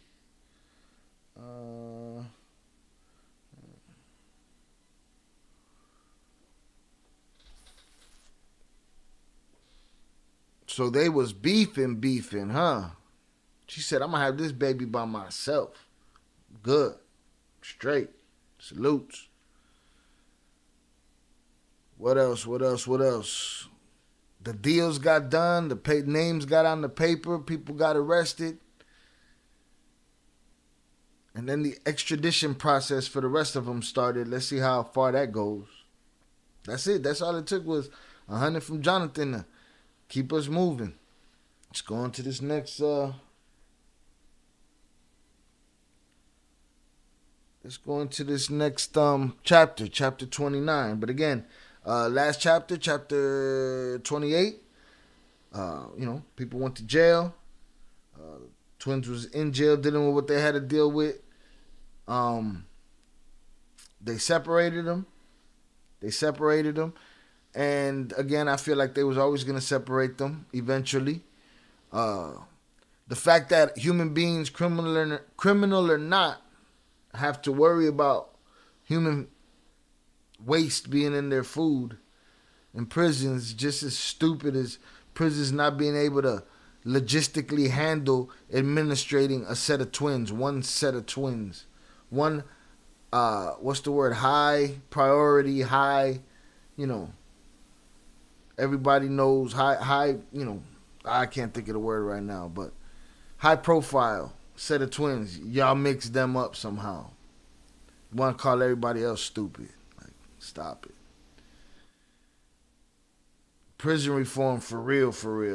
So they was beefing, huh? She said, I'm going to have this baby by myself. Good. Straight. Salutes. What else? The deals got done. The names got on the paper. People got arrested. And then the extradition process for the rest of them started. Let's see how far that goes. That's it. That's all it took was 100 from Jonathan to keep us moving. Let's go on to this next let's go into this next chapter 29. But again, last chapter 28. People went to jail. Twins was in jail dealing with what they had to deal with. They separated them. And again, I feel like they was always going to separate them eventually. The fact that human beings, criminal or not, have to worry about human waste being in their food in prisons just as stupid as prisons not being able to logistically handle administrating a set of twins, one set of twins. One, what's the word? High priority, high, everybody knows, high, I can't think of the word right now, but high profile set of twins. Y'all mix them up somehow. You want to call everybody else stupid. Like, stop it. Prison reform for real.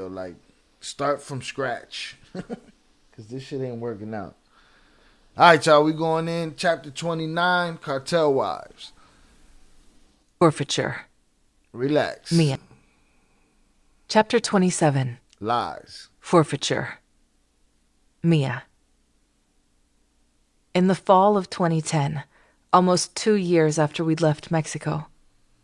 Like, start from scratch. Because this shit ain't working out. All right, y'all. We going in. Chapter 29, Cartel Wives. Forfeiture. Relax. Mia. Chapter 27. Lies. Forfeiture. Mia. In the fall of 2010, almost 2 years after we'd left Mexico,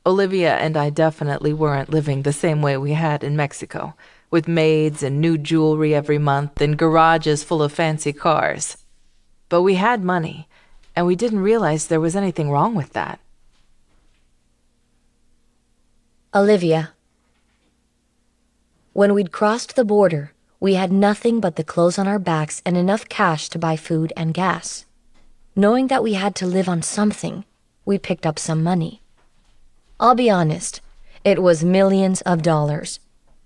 Olivia and I definitely weren't living the same way we had in Mexico, with maids and new jewelry every month and garages full of fancy cars. But we had money, and we didn't realize there was anything wrong with that. Olivia. When we'd crossed the border, we had nothing but the clothes on our backs and enough cash to buy food and gas. Knowing that we had to live on something, we picked up some money. I'll be honest, it was millions of dollars.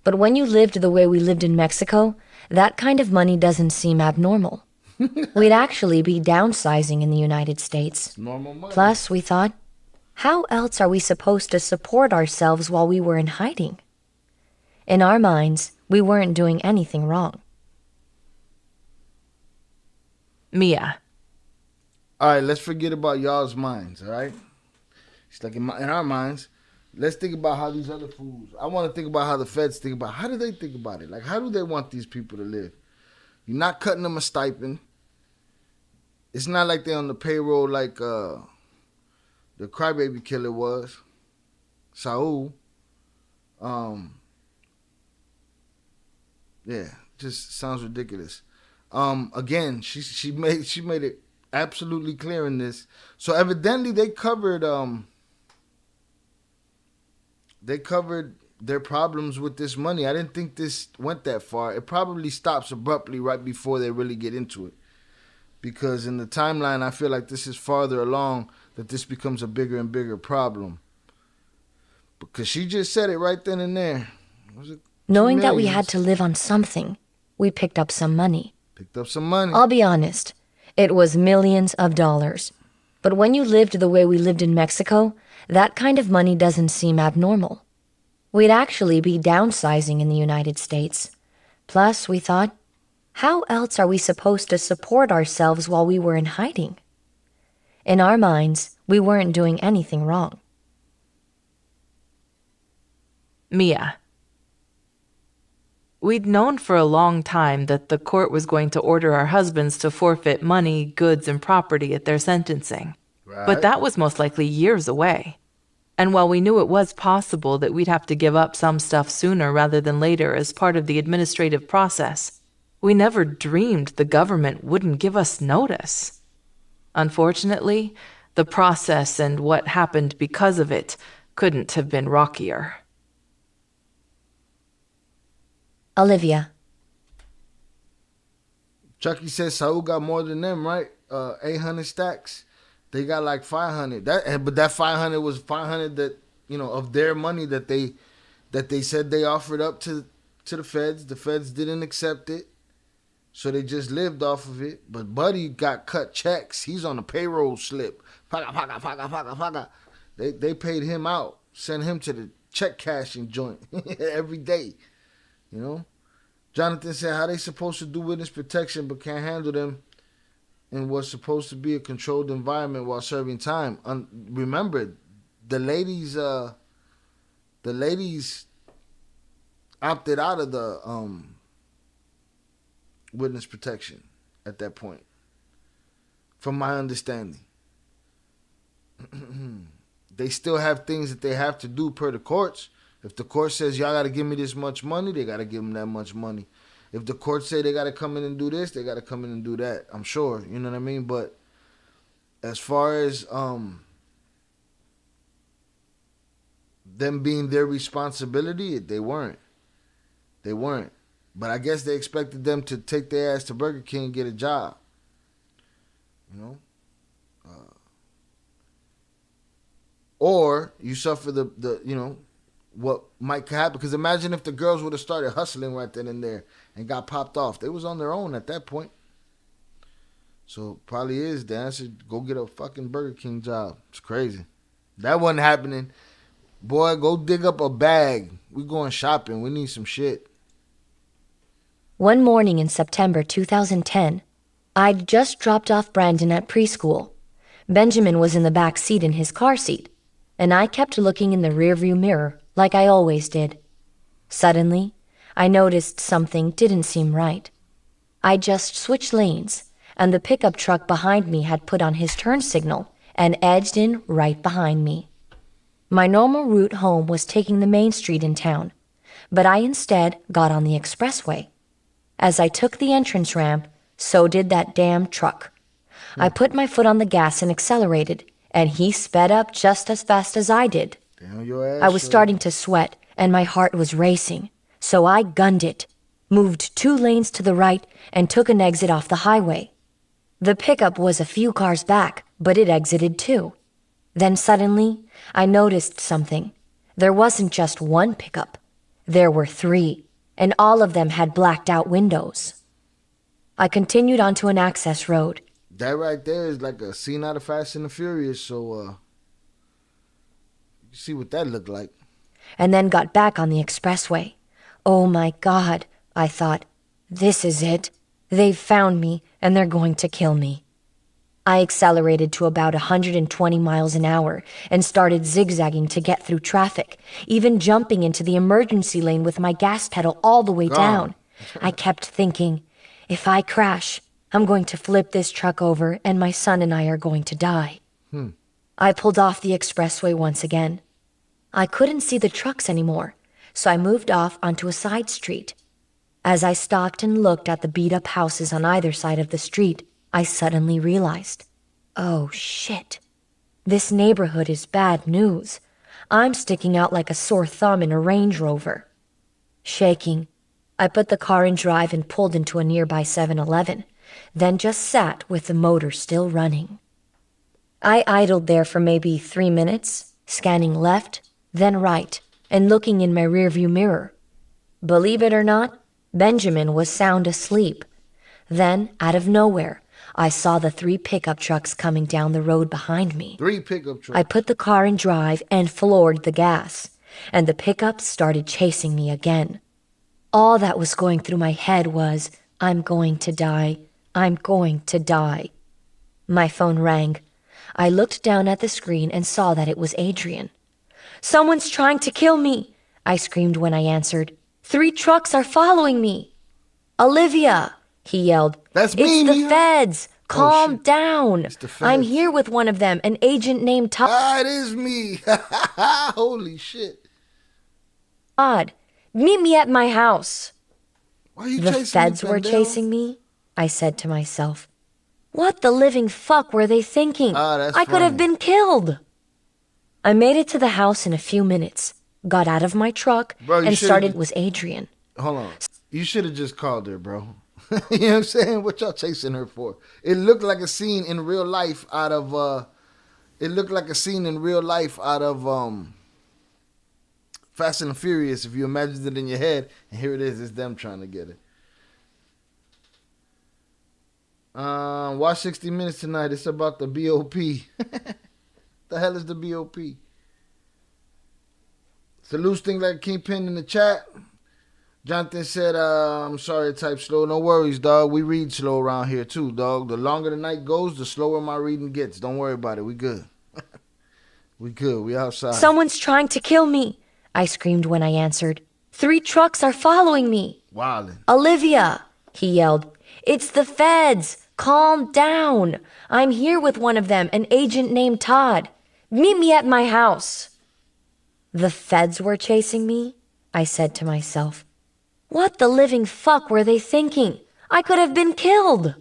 But when you lived the way we lived in Mexico, that kind of money doesn't seem abnormal. We'd actually be downsizing in the United States. Normal money. Plus, we thought, how else are we supposed to support ourselves while we were in hiding? In our minds, we weren't doing anything wrong. Mia. All right, let's forget about y'all's minds, all right? It's like in our minds, let's think about how these other fools, I want to think about how the feds think about, how do they think about it? Like, how do they want these people to live? You're not cutting them a stipend. It's not like they're on the payroll like the crybaby killer was, Saul. Yeah, just sounds ridiculous. Again, she made it absolutely clear in this. So evidently they covered their problems with this money. I didn't think this went that far. It probably stops abruptly right before they really get into it. Because in the timeline, I feel like this is farther along that this becomes a bigger and bigger problem. Because she just said it right then and there. Knowing that we had to live on something, we picked up some money. I'll be honest, it was millions of dollars. But when you lived the way we lived in Mexico, that kind of money doesn't seem abnormal. We'd actually be downsizing in the United States. Plus, we thought, how else are we supposed to support ourselves while we were in hiding? In our minds, we weren't doing anything wrong. Mia. We'd known for a long time that the court was going to order our husbands to forfeit money, goods, and property at their sentencing. Right. But that was most likely years away. And while we knew it was possible that we'd have to give up some stuff sooner rather than later as part of the administrative process, we never dreamed the government wouldn't give us notice. Unfortunately, the process and what happened because of it couldn't have been rockier. Olivia. Chucky says Saul got more than them, right? 800 stacks. They got like 500. But that 500 was 500 that, of their money that they said they offered up to the feds. The feds didn't accept it. So they just lived off of it. But Buddy got cut checks. He's on a payroll slip. Paga. They paid him out. Sent him to the check cashing joint every day. Jonathan said, how they supposed to do witness protection but can't handle them in what's supposed to be a controlled environment while serving time. Remember, the ladies opted out of the witness protection at that point, from my understanding. They still have things that they have to do per the courts. If the court says y'all got to give me this much money, they got to give them that much money. If the court say they got to come in and do this, they got to come in and do that. I'm sure, you know what I mean? But as far as them being their responsibility, they weren't. They weren't. But I guess they expected them to take their ass to Burger King and get a job. You know? Or you suffer the you know, what might happen. Because imagine if the girls would have started hustling right then and there and got popped off. They was on their own at that point. So probably is the answer, go get a fucking Burger King job. It's crazy. That wasn't happening. Boy, go dig up a bag. We going shopping. We need some shit. One morning in September 2010, I'd just dropped off Brandon at preschool. Benjamin was in the back seat in his car seat, and I kept looking in the rearview mirror like I always did. Suddenly, I noticed something didn't seem right. I just switched lanes, and the pickup truck behind me had put on his turn signal and edged in right behind me. My normal route home was taking the main street in town, but I instead got on the expressway. As I took the entrance ramp, so did that damn truck. I put my foot on the gas and accelerated, and he sped up just as fast as I did. Damn your ass. I was starting to sweat, and my heart was racing, so I gunned it, moved 2 lanes to the right, and took an exit off the highway. The pickup was a few cars back, but it exited too. Then suddenly, I noticed something. There wasn't just one pickup. There were 3, and all of them had blacked out windows. I continued onto an access road. That right there is like a scene out of Fast and the Furious, so you see what that looked like. And then got back on the expressway. Oh my God, I thought, this is it. They've found me, and they're going to kill me. I accelerated to about 120 miles an hour and started zigzagging to get through traffic, even jumping into the emergency lane with my gas pedal all the way down. I kept thinking, if I crash, I'm going to flip this truck over and my son and I are going to die. I pulled off the expressway once again. I couldn't see the trucks anymore, so I moved off onto a side street. As I stopped and looked at the beat-up houses on either side of the street, I suddenly realized, oh shit, this neighborhood is bad news. I'm sticking out like a sore thumb in a Range Rover. Shaking, I put the car in drive and pulled into a nearby 7-Eleven, then just sat with the motor still running. I idled there for maybe 3 minutes, scanning left, then right, and looking in my rearview mirror. Believe it or not, Benjamin was sound asleep. Then, out of nowhere, I saw the 3 pickup trucks coming down the road behind me. 3 pickup trucks. I put the car in drive and floored the gas, and the pickups started chasing me again. All that was going through my head was, I'm going to die. I'm going to die. My phone rang. I looked down at the screen and saw that it was Adrian. Someone's trying to kill me, I screamed when I answered. 3 trucks are following me. Olivia, he yelled. That's me, It's the Mia. feds. Calm down. It's the feds. I'm here with one of them, an agent named Todd. Ah, it is me. Holy shit. Meet me at my house. Why are you The chasing feds me, were pendejo? chasing me, I said to myself. What the living fuck were they thinking? That's I could have funny. been killed. I made it to the house in a few minutes, got out of my truck, Bro, you and should've- started with Adrian. Hold on. You should have just called her, bro. You know what I'm saying? What y'all chasing her for? It looked like a scene in real life out of Fast and the Furious, if you imagined it in your head, and here it is, it's them trying to get it. Watch 60 Minutes tonight. It's about the BOP. The hell is the BOP? It's a loose thing like a kingpin in the chat. Jonathan said, I'm sorry to type slow. No worries, dog. We read slow around here too, dog. The longer the night goes, the slower my reading gets. Don't worry about it. We good. We good. We outside. Someone's trying to kill me, I screamed when I answered. 3 trucks are following me. Wildin'. Olivia, he yelled. It's the feds. Calm down. I'm here with one of them, an agent named Todd. Meet me at my house. The feds were chasing me? I said to myself. What the living fuck were they thinking? I could have been killed.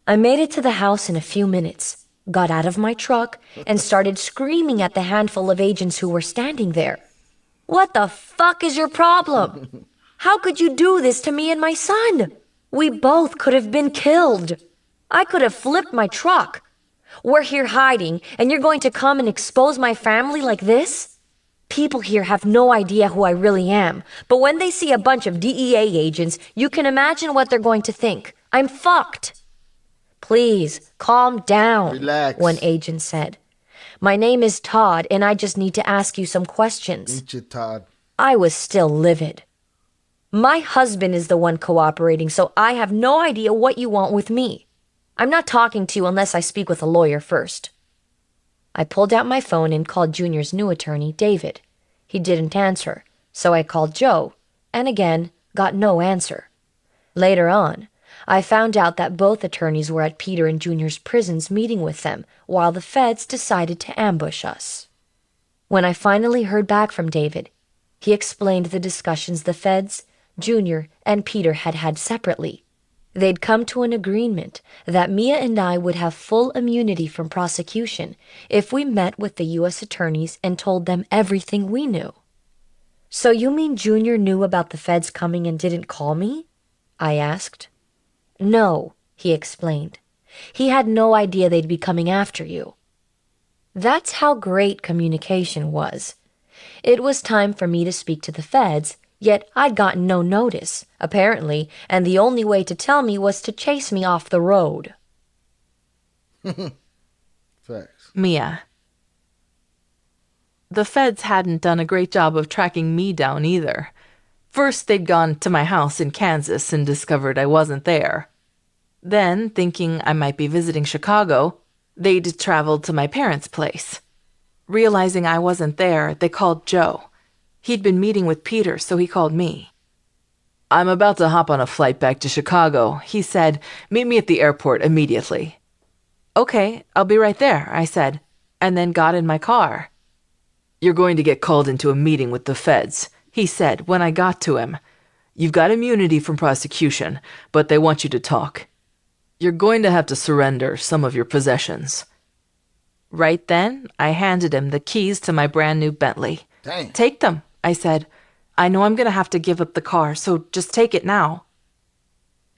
I made it to the house in a few minutes, got out of my truck, and started screaming at the handful of agents who were standing there. What the fuck is your problem? How could you do this to me and my son? We both could have been killed. I could have flipped my truck. We're here hiding, and you're going to come and expose my family like this? People here have no idea who I really am, but when they see a bunch of DEA agents, you can imagine what they're going to think. I'm fucked. Please, calm down, Relax. one agent said. My name is Todd, and I just need to ask you some questions. Ain't you, Todd? I was still livid. My husband is the one cooperating, so I have no idea what you want with me. I'm not talking to you unless I speak with a lawyer first. I pulled out my phone and called Junior's new attorney, David. He didn't answer, so I called Joe, and again, got no answer. Later on, I found out that both attorneys were at Peter and Junior's prisons meeting with them while the feds decided to ambush us. When I finally heard back from David, he explained the discussions the feds, Junior, and Peter had had separately. They'd come to an agreement that Mia and I would have full immunity from prosecution if we met with the U.S. attorneys and told them everything we knew. So you mean Junior knew about the feds coming and didn't call me? I asked. No, he explained. He had no idea they'd be coming after you. That's how great communication was. It was time for me to speak to the feds, yet I'd gotten no notice, apparently, and the only way to tell me was to chase me off the road. Facts. Mia. The feds hadn't done a great job of tracking me down either. First, they'd gone to my house in Kansas and discovered I wasn't there. Then, thinking I might be visiting Chicago, they'd traveled to my parents' place. Realizing I wasn't there, they called Joe. He'd been meeting with Peter, so he called me. I'm about to hop on a flight back to Chicago, he said. Meet me at the airport immediately. Okay, I'll be right there, I said, and then got in my car. You're going to get called into a meeting with the feds, he said when I got to him. You've got immunity from prosecution, but they want you to talk. You're going to have to surrender some of your possessions. Right then, I handed him the keys to my brand new Bentley. Dang. Take them, I said. I know I'm going to have to give up the car, so just take it now.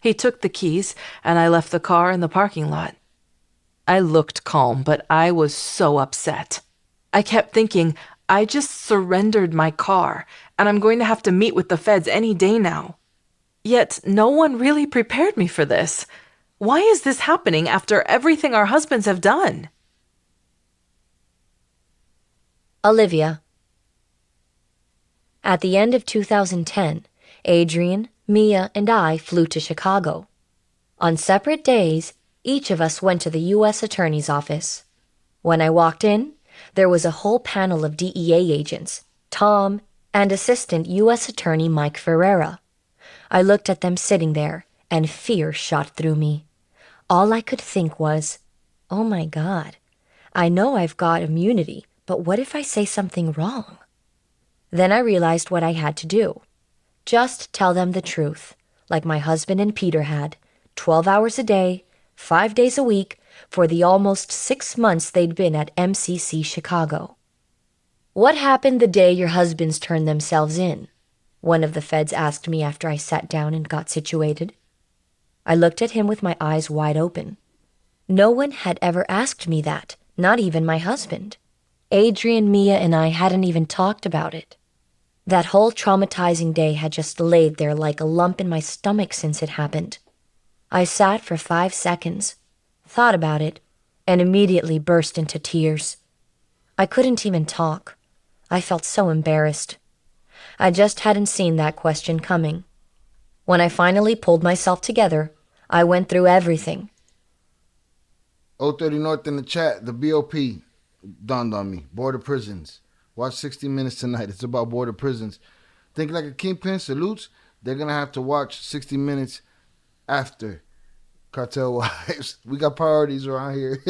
He took the keys, and I left the car in the parking lot. I looked calm, but I was so upset. I kept thinking, I just surrendered my car, and I'm going to have to meet with the feds any day now. Yet no one really prepared me for this. Why is this happening after everything our husbands have done? Olivia. At the end of 2010, Adrian, Mia, and I flew to Chicago. On separate days, each of us went to the U.S. Attorney's office. When I walked in, there was a whole panel of DEA agents, Tom, and Assistant U.S. Attorney Mike Ferreira. I looked at them sitting there, and fear shot through me. All I could think was, oh my God, I know I've got immunity, but what if I say something wrong? Then I realized what I had to do. Just tell them the truth, like my husband and Peter had, 12 hours a day, 5 days a week, for the almost 6 months they'd been at MCC Chicago. What happened the day your husbands turned themselves in? One of the feds asked me after I sat down and got situated. I looked at him with my eyes wide open. No one had ever asked me that, not even my husband. Adrian, Mia, and I hadn't even talked about it. That whole traumatizing day had just laid there like a lump in my stomach since it happened. I sat for 5 seconds, thought about it, and immediately burst into tears. I couldn't even talk. I felt so embarrassed. I just hadn't seen that question coming. When I finally pulled myself together, I went through everything. 030 North in the chat, the BOP dawned on me. Border prisons. Watch 60 Minutes tonight. It's about border prisons. Think like a kingpin, salutes. They're going to have to watch 60 Minutes after Cartel Wives. We got priorities around here.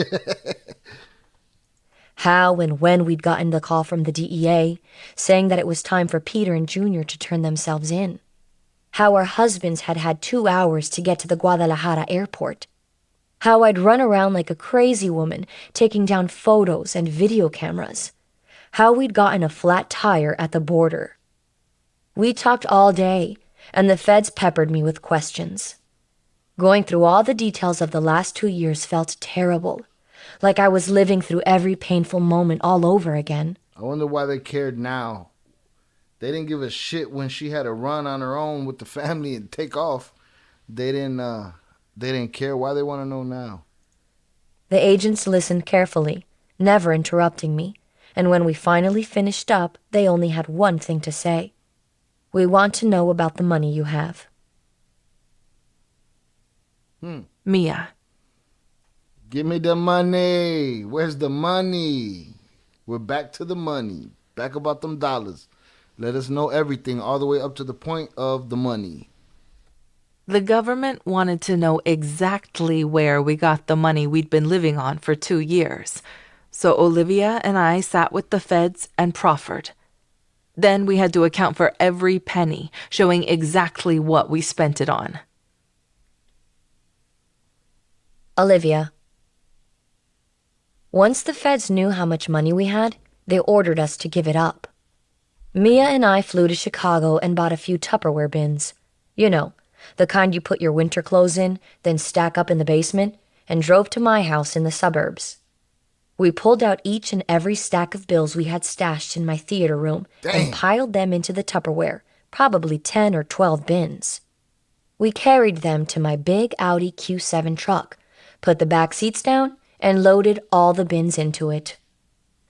How and when we'd gotten the call from the DEA saying that it was time for Peter and Junior to turn themselves in. How our husbands had had 2 hours to get to the Guadalajara airport. How I'd run around like a crazy woman taking down photos and video cameras. How we'd gotten a flat tire at the border. We talked all day, and the feds peppered me with questions. Going through all the details of the last 2 years felt terrible, like I was living through every painful moment all over again. I wonder why they cared now. They didn't give a shit when she had to run on her own with the family and take off. They didn't care. Why they want to know now? The agents listened carefully, never interrupting me, and when we finally finished up, they only had one thing to say. We want to know about the money you have. Mia. Give me the money. Where's the money? We're back to the money. Back about them dollars. Let us know everything all the way up to the point of the money. The government wanted to know exactly where we got the money we'd been living on for 2 years. So Olivia and I sat with the feds and proffered. Then we had to account for every penny, showing exactly what we spent it on. Olivia. Once the feds knew how much money we had, they ordered us to give it up. Mia and I flew to Chicago and bought a few Tupperware bins. You know, the kind you put your winter clothes in, then stack up in the basement, and drove to my house in the suburbs. We pulled out each and every stack of bills we had stashed in my theater room and piled them into the Tupperware, probably 10 or 12 bins. We carried them to my big Audi Q7 truck, put the back seats down, and loaded all the bins into it.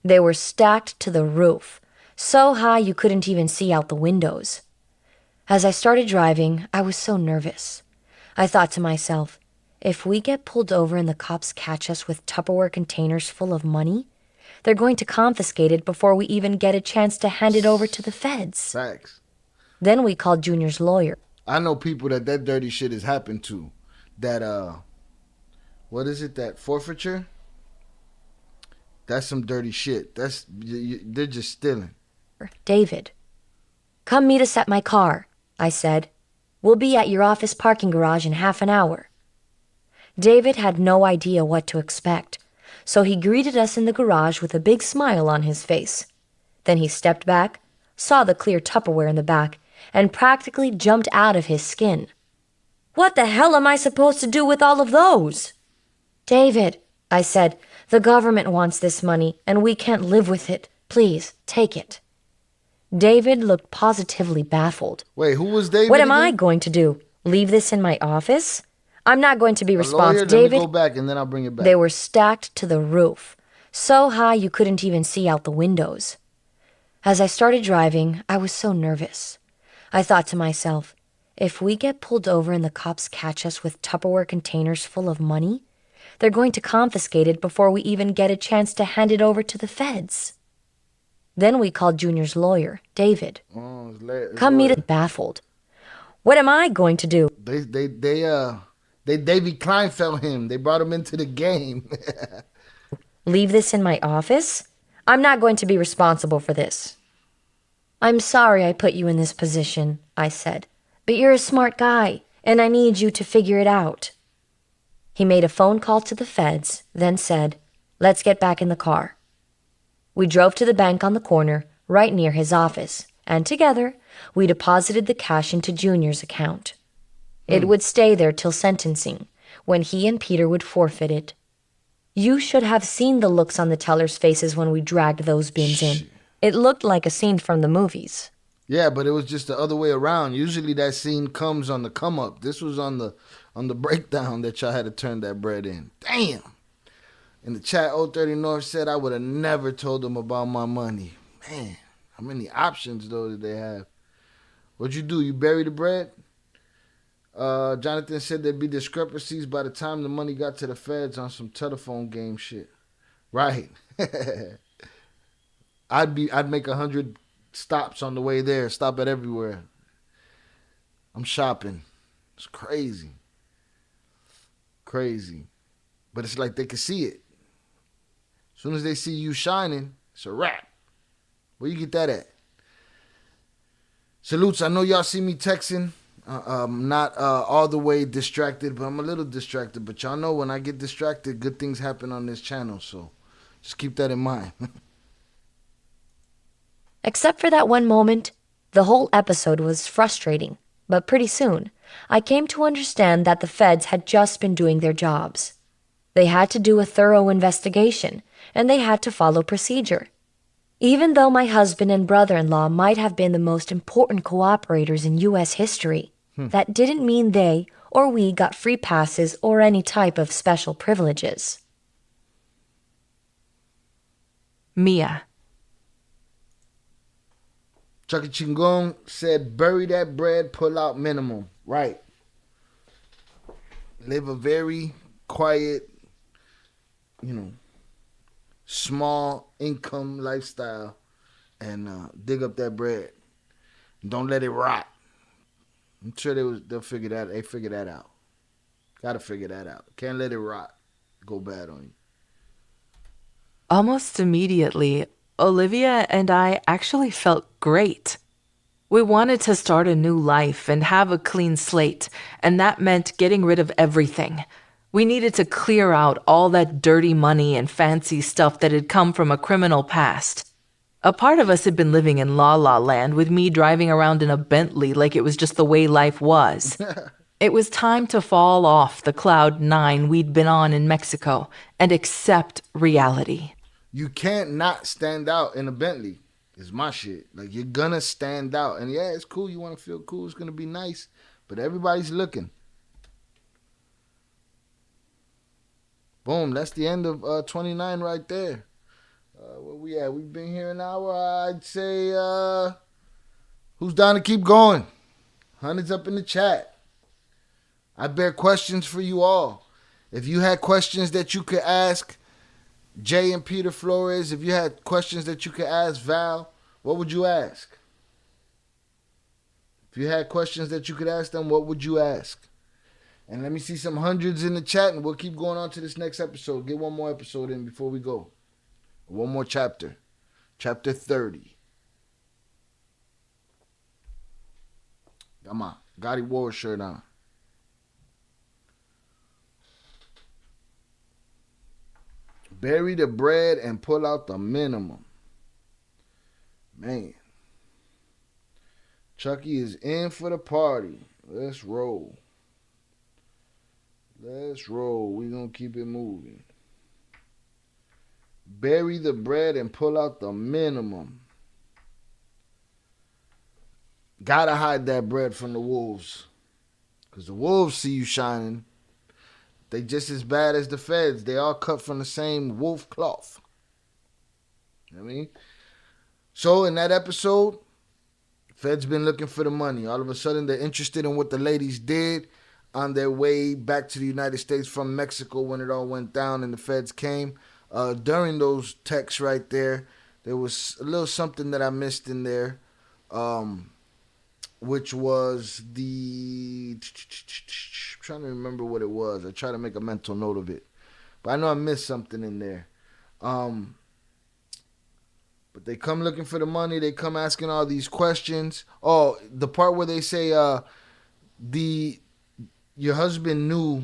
They were stacked to the roof, so high you couldn't even see out the windows. As I started driving, I was so nervous. I thought to myself, if we get pulled over and the cops catch us with Tupperware containers full of money, they're going to confiscate it before we even get a chance to hand it over to the feds. Facts. Then we called Junior's lawyer. I know people that dirty shit has happened to. That, what is it, that forfeiture? That's some dirty shit. They're just stealing. David. Come meet us at my car, I said. We'll be at your office parking garage in half an hour. David had no idea what to expect, so he greeted us in the garage with a big smile on his face. Then he stepped back, saw the clear Tupperware in the back, and practically jumped out of his skin. What the hell am I supposed to do with all of those? David, I said, the government wants this money, and we can't live with it. Please, take it. David looked positively baffled. Wait, who was David? What am I going to do? Leave this in my office? I'm not going to be responsible. David, David, go back and then I'll bring it back. They were stacked to the roof, so high you couldn't even see out the windows. As I started driving, I was so nervous. I thought to myself, if we get pulled over and the cops catch us with Tupperware containers full of money, they're going to confiscate it before we even get a chance to hand it over to the feds. Then we called Junior's lawyer, David. Come meet us, baffled. What am I going to do? They Davy Kleinfeld him. They brought him into the game. Leave this in my office? I'm not going to be responsible for this. I'm sorry I put you in this position, I said, but you're a smart guy, and I need you to figure it out. He made a phone call to the feds, then said, let's get back in the car. We drove to the bank on the corner, right near his office, and together, we deposited the cash into Junior's account. It would stay there till sentencing, when he and Peter would forfeit it. You should have seen the looks on the tellers' faces when we dragged those bins in. It looked like a scene from the movies. Yeah, but it was just the other way around. Usually that scene comes on the come up. This was on the breakdown that y'all had to turn that bread in. Damn. In the chat, 030 North said I would have never told them about my money. Man, how many options though did they have? What'd you do? You bury the bread? Jonathan said there'd be discrepancies by the time the money got to the feds on some telephone game shit. Right. I'd make 100 stops on the way there. Stop at everywhere. I'm shopping. It's crazy. Crazy. But it's like they can see it. As soon as they see you shining, it's a wrap. Where you get that at? Salutes. I know y'all see me texting. Not all the way distracted, but I'm a little distracted. But y'all know when I get distracted, good things happen on this channel. So just keep that in mind. Except for that one moment, the whole episode was frustrating. But pretty soon, I came to understand that the feds had just been doing their jobs. They had to do a thorough investigation, and they had to follow procedure. Even though my husband and brother-in-law might have been the most important cooperators in U.S. history, that didn't mean they or we got free passes or any type of special privileges. Mia. Chucky Chingon said, bury that bread, pull out minimum. Right. Live a very quiet, small income lifestyle and dig up that bread. Don't let it rot. I'm sure they'll figure that. They figure that out. Gotta figure that out. Can't let it rot. Go bad on you. Almost immediately, Olivia and I actually felt great. We wanted to start a new life and have a clean slate, and that meant getting rid of everything. We needed to clear out all that dirty money and fancy stuff that had come from a criminal past. A part of us had been living in La La Land with me driving around in a Bentley like it was just the way life was. It was time to fall off the cloud nine we'd been on in Mexico and accept reality. You can't not stand out in a Bentley. It's my shit. Like, you're gonna stand out. And yeah, it's cool. You want to feel cool. It's gonna be nice. But everybody's looking. Boom. That's the end of 29 right there. Where we at? We've been here an hour. I'd say, who's down to keep going? Hundreds up in the chat. I bear questions for you all. If you had questions that you could ask Jay and Peter Flores, if you had questions that you could ask Val, what would you ask? If you had questions that you could ask them, what would you ask? And let me see some hundreds in the chat, and we'll keep going on to this next episode. Get one more episode in before we go. One more chapter. Chapter 30. Come on. Gotti War shirt on. Bury the bread and pull out the minimum. Man. Chucky is in for the party. Let's roll. Let's roll. We're going to keep it moving. Bury the bread and pull out the minimum. Gotta hide that bread from the wolves. Because the wolves see you shining. They just as bad as the feds. They all cut from the same wolf cloth. You know what I mean? So in that episode, feds been looking for the money. All of a sudden, they're interested in what the ladies did on their way back to the United States from Mexico when it all went down and the feds came. During those texts right there, there was a little something that I missed in there, which was the... I'm trying to remember what it was. I try to make a mental note of it. But I know I missed something in there. But they come looking for the money. They come asking all these questions. Oh, the part where they say your husband knew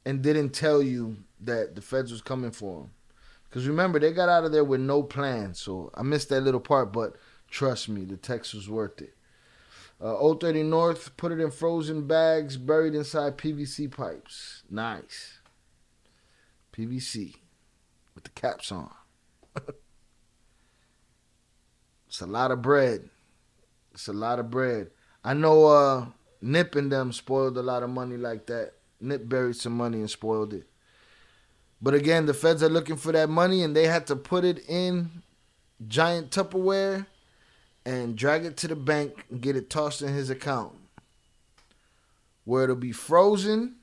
and didn't tell you that the feds was coming for him. Because remember, they got out of there with no plan. So I missed that little part, but trust me, the text was worth it. 030 North, put it in frozen bags, buried inside PVC pipes. Nice. PVC with the caps on. It's a lot of bread. It's a lot of bread. I know Nip and them spoiled a lot of money like that. Nip buried some money and spoiled it. But again, the feds are looking for that money, and they had to put it in giant Tupperware and drag it to the bank and get it tossed in his account, where it'll be frozen,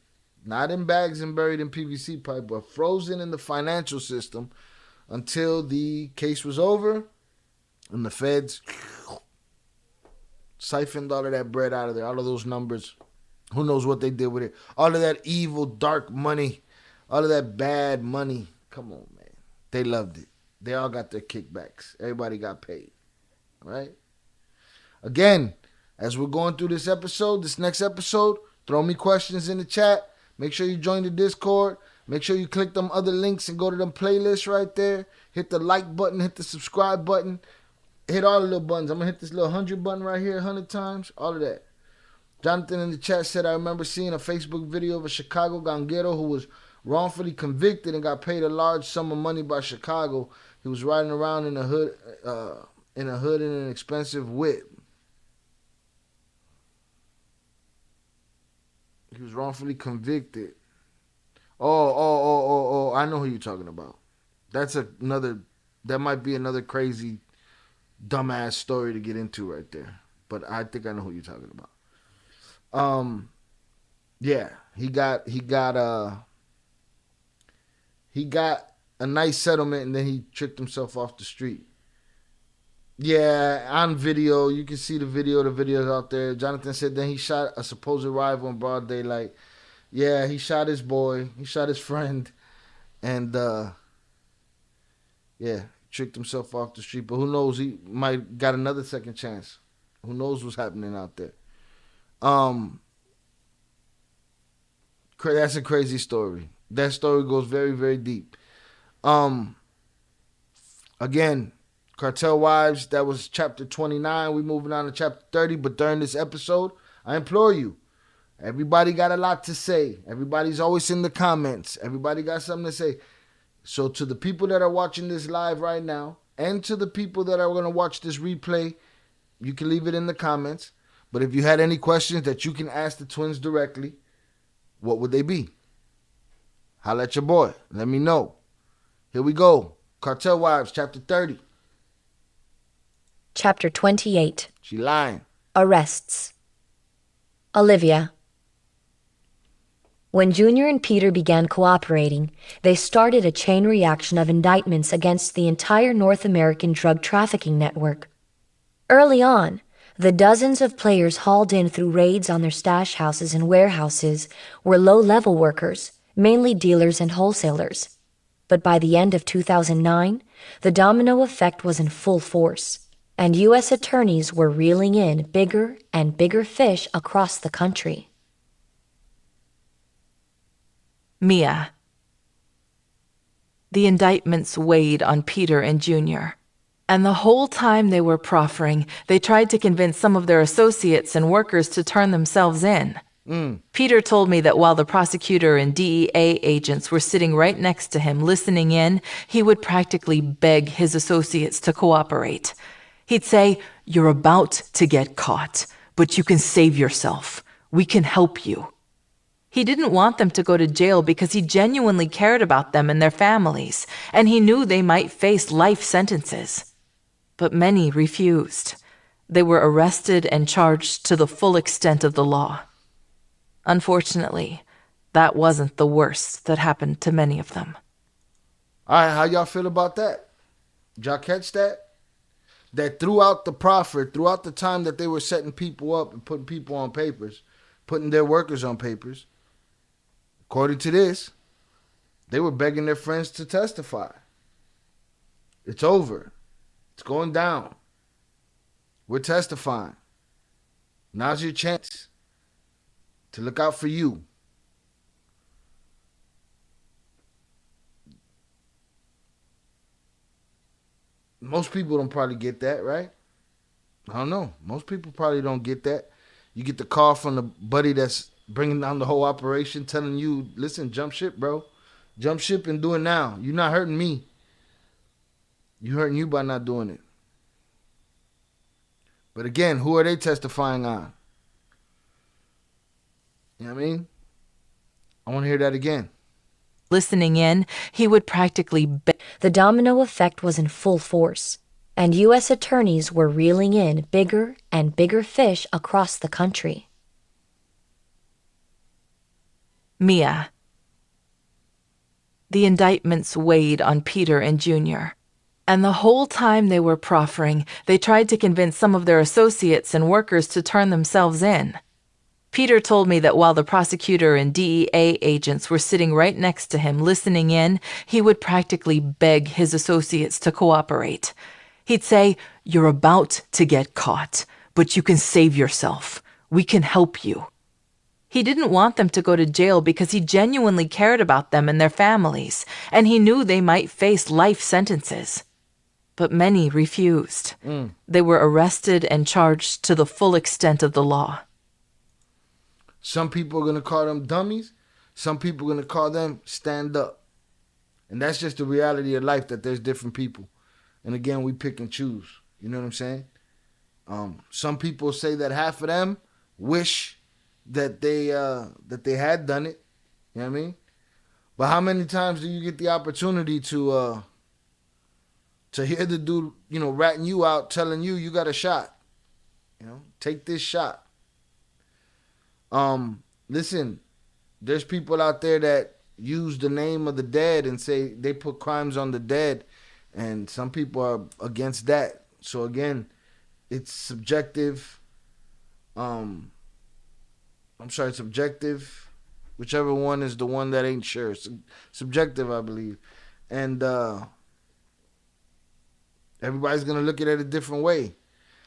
not in bags and buried in PVC pipe, but frozen in the financial system until the case was over and the feds siphoned all of that bread out of there, all of those numbers. Who knows what they did with it? All of that evil, dark money, all of that bad money. Come on, man. They loved it. They all got their kickbacks. Everybody got paid. Right? Again, as we're going through this next episode, throw me questions in the chat. Make sure you join the Discord. Make sure you click them other links and go to them playlists right there. Hit the like button. Hit the subscribe button. Hit all the little buttons. I'm going to hit this little 100 button right here 100 times. All of that. Jonathan in the chat said, I remember seeing a Facebook video of a Chicago ganguero who was wrongfully convicted and got paid a large sum of money by Chicago. He was riding around in a hood in an expensive whip. He was wrongfully convicted. Oh, I know who you're talking about. That might be another crazy, dumbass story to get into right there. But I think I know who you're talking about. Yeah, he got a nice settlement and then he tricked himself off the street. Yeah, on video, you can see the video's out there. Jonathan said then he shot a supposed rival in broad daylight. Yeah, he shot his boy, he shot his friend, and tricked himself off the street. But who knows, he might got another second chance. Who knows what's happening out there. That's a crazy story. That story goes very, very deep. Again, Cartel Wives, that was chapter 29. We're moving on to chapter 30. But during this episode, I implore you, everybody got a lot to say. Everybody's always in the comments. Everybody got something to say. So to the people that are watching this live right now, and to the people that are going to watch this replay, you can leave it in the comments. But if you had any questions that you can ask the twins directly, what would they be? Holla at your boy. Let me know. Here we go. Cartel Wives, chapter 30. Chapter 28. She lying. Arrests. Olivia. When Junior and Peter began cooperating, they started a chain reaction of indictments against the entire North American drug trafficking network. Early on, the dozens of players hauled in through raids on their stash houses and warehouses were low-level workers, mainly dealers and wholesalers. But by the end of 2009, the domino effect was in full force, and U.S. attorneys were reeling in bigger and bigger fish across the country. Mia. The indictments weighed on Peter and Junior. And the whole time they were proffering, they tried to convince some of their associates and workers to turn themselves in. Peter told me that while the prosecutor and DEA agents were sitting right next to him listening in, he would practically beg his associates to cooperate. He'd say, "You're about to get caught, but you can save yourself. We can help you." He didn't want them to go to jail because he genuinely cared about them and their families, and he knew they might face life sentences. But many refused. They were arrested and charged to the full extent of the law. Unfortunately, that wasn't the worst that happened to many of them. All right, how y'all feel about that? Did y'all catch that? That throughout the proffer, throughout the time that they were setting people up and putting people on papers, putting their workers on papers, according to this, they were begging their friends to testify. It's over. It's going down. We're testifying. Now's your chance to look out for you. Most people don't probably get that, right? I don't know. Most people probably don't get that. You get the call from the buddy that's bringing down the whole operation, telling you, listen, jump ship, bro. Jump ship and do it now. You're not hurting me. You're hurting you by not doing it. But again, who are they testifying on? You know what I mean? I want to hear that again. Listening in, he would practically beg. The domino effect was in full force, and U.S. attorneys were reeling in bigger and bigger fish across the country. Mia. The indictments weighed on Peter and Junior, and the whole time they were proffering, they tried to convince some of their associates and workers to turn themselves in. Peter told me that while the prosecutor and DEA agents were sitting right next to him listening in, he would practically beg his associates to cooperate. He'd say, "You're about to get caught, but you can save yourself. We can help you." He didn't want them to go to jail because he genuinely cared about them and their families, and he knew they might face life sentences. But many refused. They were arrested and charged to the full extent of the law. Some people are going to call them dummies. Some people are going to call them stand up. And that's just the reality of life, that there's different people. And again, we pick and choose. You know what I'm saying? Some people say that half of them wish that they had done it. You know what I mean? But how many times do you get the opportunity to hear the dude, ratting you out, telling you got a shot? Take this shot. Listen, there's people out there that use the name of the dead and say they put crimes on the dead, and some people are against that. So again, it's subjective. Subjective. Whichever one is the one that ain't sure. Subjective, I believe. And everybody's gonna look at it a different way.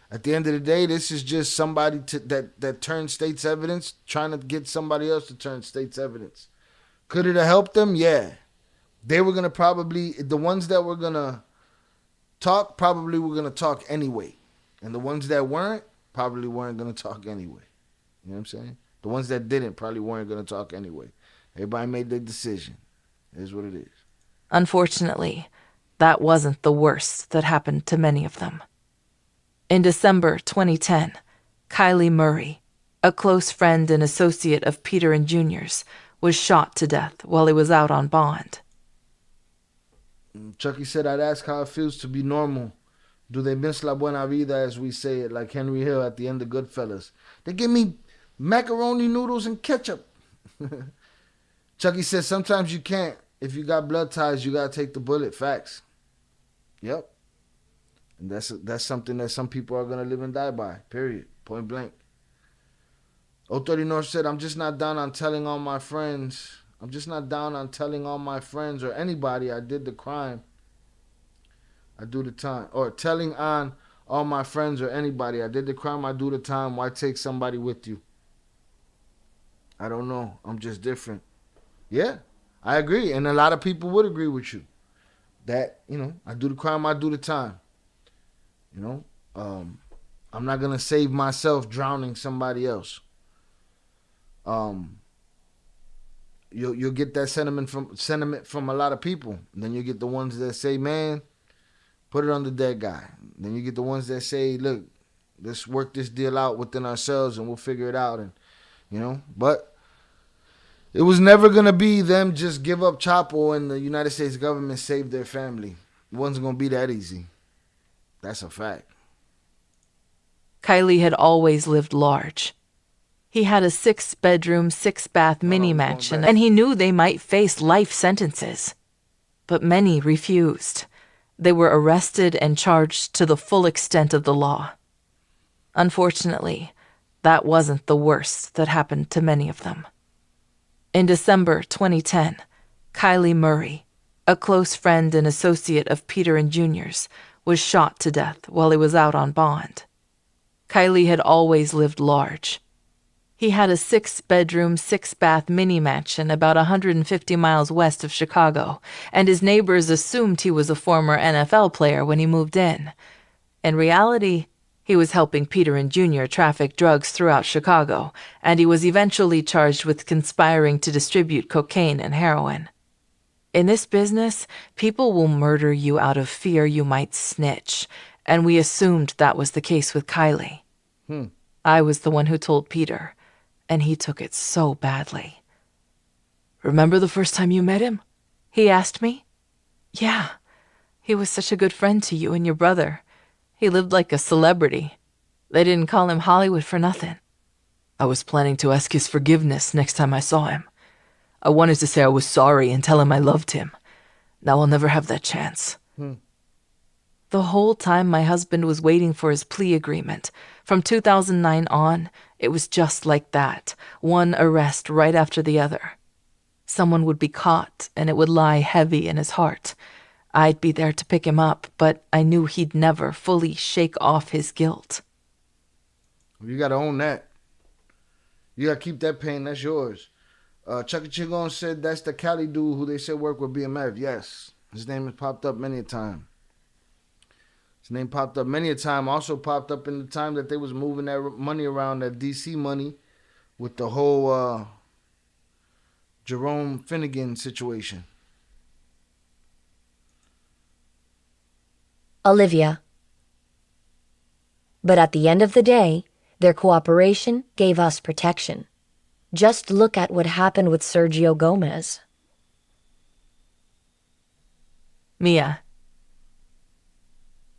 At the end of the day, this is just somebody that turned state's evidence, trying to get somebody else to turn state's evidence. Could it have helped them? Yeah. They were going to probably, the ones that were going to talk, probably were going to talk anyway. And the ones that weren't, probably weren't going to talk anyway. You know what I'm saying? The ones that didn't probably weren't going to talk anyway. Everybody made their decision. It is what it is. Unfortunately, that wasn't the worst that happened to many of them. In December 2010, Kylie Murray, a close friend and associate of Peter and Junior's, was shot to death while he was out on bond. Chucky said, "I'd ask how it feels to be normal. Do they miss la buena vida, as we say it, like Henry Hill at the end of Goodfellas? They give me macaroni noodles and ketchup." Chucky said, "Sometimes you can't. If you got blood ties, you got to take the bullet." Facts. Yep. And that's something that some people are going to live and die by, period, point blank. 030 North said, I'm just not down on telling all my friends or anybody I did the crime. I do the time. Or telling on all my friends or anybody I did the crime, I do the time. Why take somebody with you? I don't know. I'm just different. Yeah, I agree. And a lot of people would agree with you. That, I do the crime, I do the time. I'm not gonna save myself drowning somebody else. You'll get that sentiment from a lot of people. And then you get the ones that say, "Man, put it on the dead guy." Then you get the ones that say, "Look, let's work this deal out within ourselves and we'll figure it out." And but it was never gonna be them just give up Chapo and the United States government save their family. It wasn't gonna be that easy. That's a fact. Kylie had always lived large. He had a 6-bedroom, 6-bath mini mansion, and he knew they might face life sentences. But many refused. They were arrested and charged to the full extent of the law. Unfortunately, that wasn't the worst that happened to many of them. In December 2010, Kylie Murray, a close friend and associate of Peter and Junior's, was shot to death while he was out on bond. Kylie had always lived large. He had a 6-bedroom, 6-bath mini mansion about 150 miles west of Chicago, and his neighbors assumed he was a former NFL player when he moved in. In reality, he was helping Peter and Junior traffic drugs throughout Chicago, and he was eventually charged with conspiring to distribute cocaine and heroin. In this business, people will murder you out of fear you might snitch, and we assumed that was the case with Kylie. I was the one who told Peter, and he took it so badly. "Remember the first time you met him?" he asked me. "Yeah, he was such a good friend to you and your brother. He lived like a celebrity. They didn't call him Hollywood for nothing. I was planning to ask his forgiveness next time I saw him. I wanted to say I was sorry and tell him I loved him. Now I'll never have that chance. The whole time my husband was waiting for his plea agreement. From 2009 on, it was just like that. One arrest right after the other. Someone would be caught, and it would lie heavy in his heart. I'd be there to pick him up, but I knew he'd never fully shake off his guilt. You gotta own that. You gotta keep that pain. That's yours. Chucky Chigon said that's the Cali dude who they said worked with BMF. Yes. His name has popped up many a time. Also popped up in the time that they was moving that money around, that DC money, with the whole Jerome Finnegan situation. Olivia. But at the end of the day, their cooperation gave us protection. Just look at what happened with Sergio Gomez. Mia.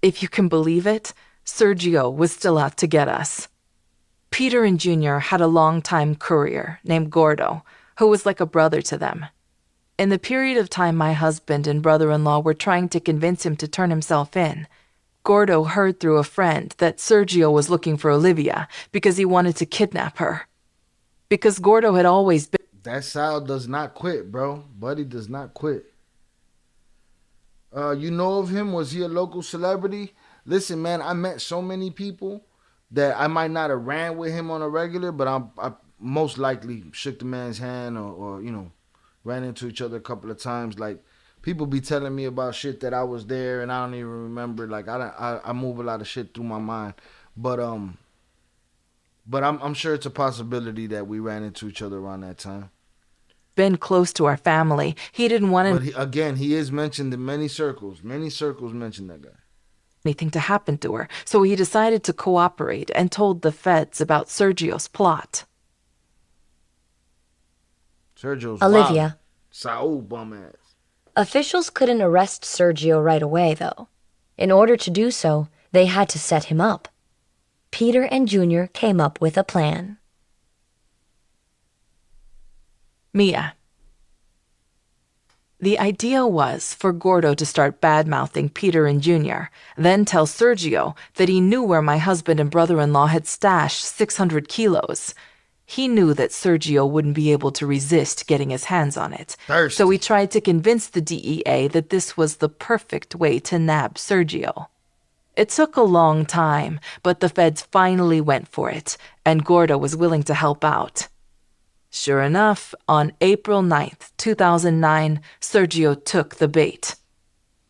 If you can believe it, Sergio was still out to get us. Peter and Junior had a longtime courier named Gordo, who was like a brother to them. In the period of time my husband and brother-in-law were trying to convince him to turn himself in, Gordo heard through a friend that Sergio was looking for Olivia because he wanted to kidnap her. Because Gordo had always been... That Sal does not quit, bro. Buddy does not quit. You know of him? Was he a local celebrity? Listen, man, I met so many people that I might not have ran with him on a regular, but I most likely shook the man's hand or ran into each other a couple of times. Like, people be telling me about shit that I was there and I don't even remember. Like, I move a lot of shit through my mind. But I'm sure it's a possibility that we ran into each other around that time. Been close to our family. He didn't want he is mentioned in many circles. Many circles mention that guy. Anything to happen to her, so he decided to cooperate and told the feds about Sergio's plot. Sergio's Olivia. wild. Saul bum ass. Officials couldn't arrest Sergio right away, though. In order to do so, they had to set him up. Peter and Junior came up with a plan. Mia. The idea was for Gordo to start bad-mouthing Peter and Junior, then tell Sergio that he knew where my husband and brother-in-law had stashed 600 kilos. He knew that Sergio wouldn't be able to resist getting his hands on it. Thirsty. So he tried to convince the DEA that this was the perfect way to nab Sergio. It took a long time, but the feds finally went for it, and Gordo was willing to help out. Sure enough, on April 9th, 2009, Sergio took the bait.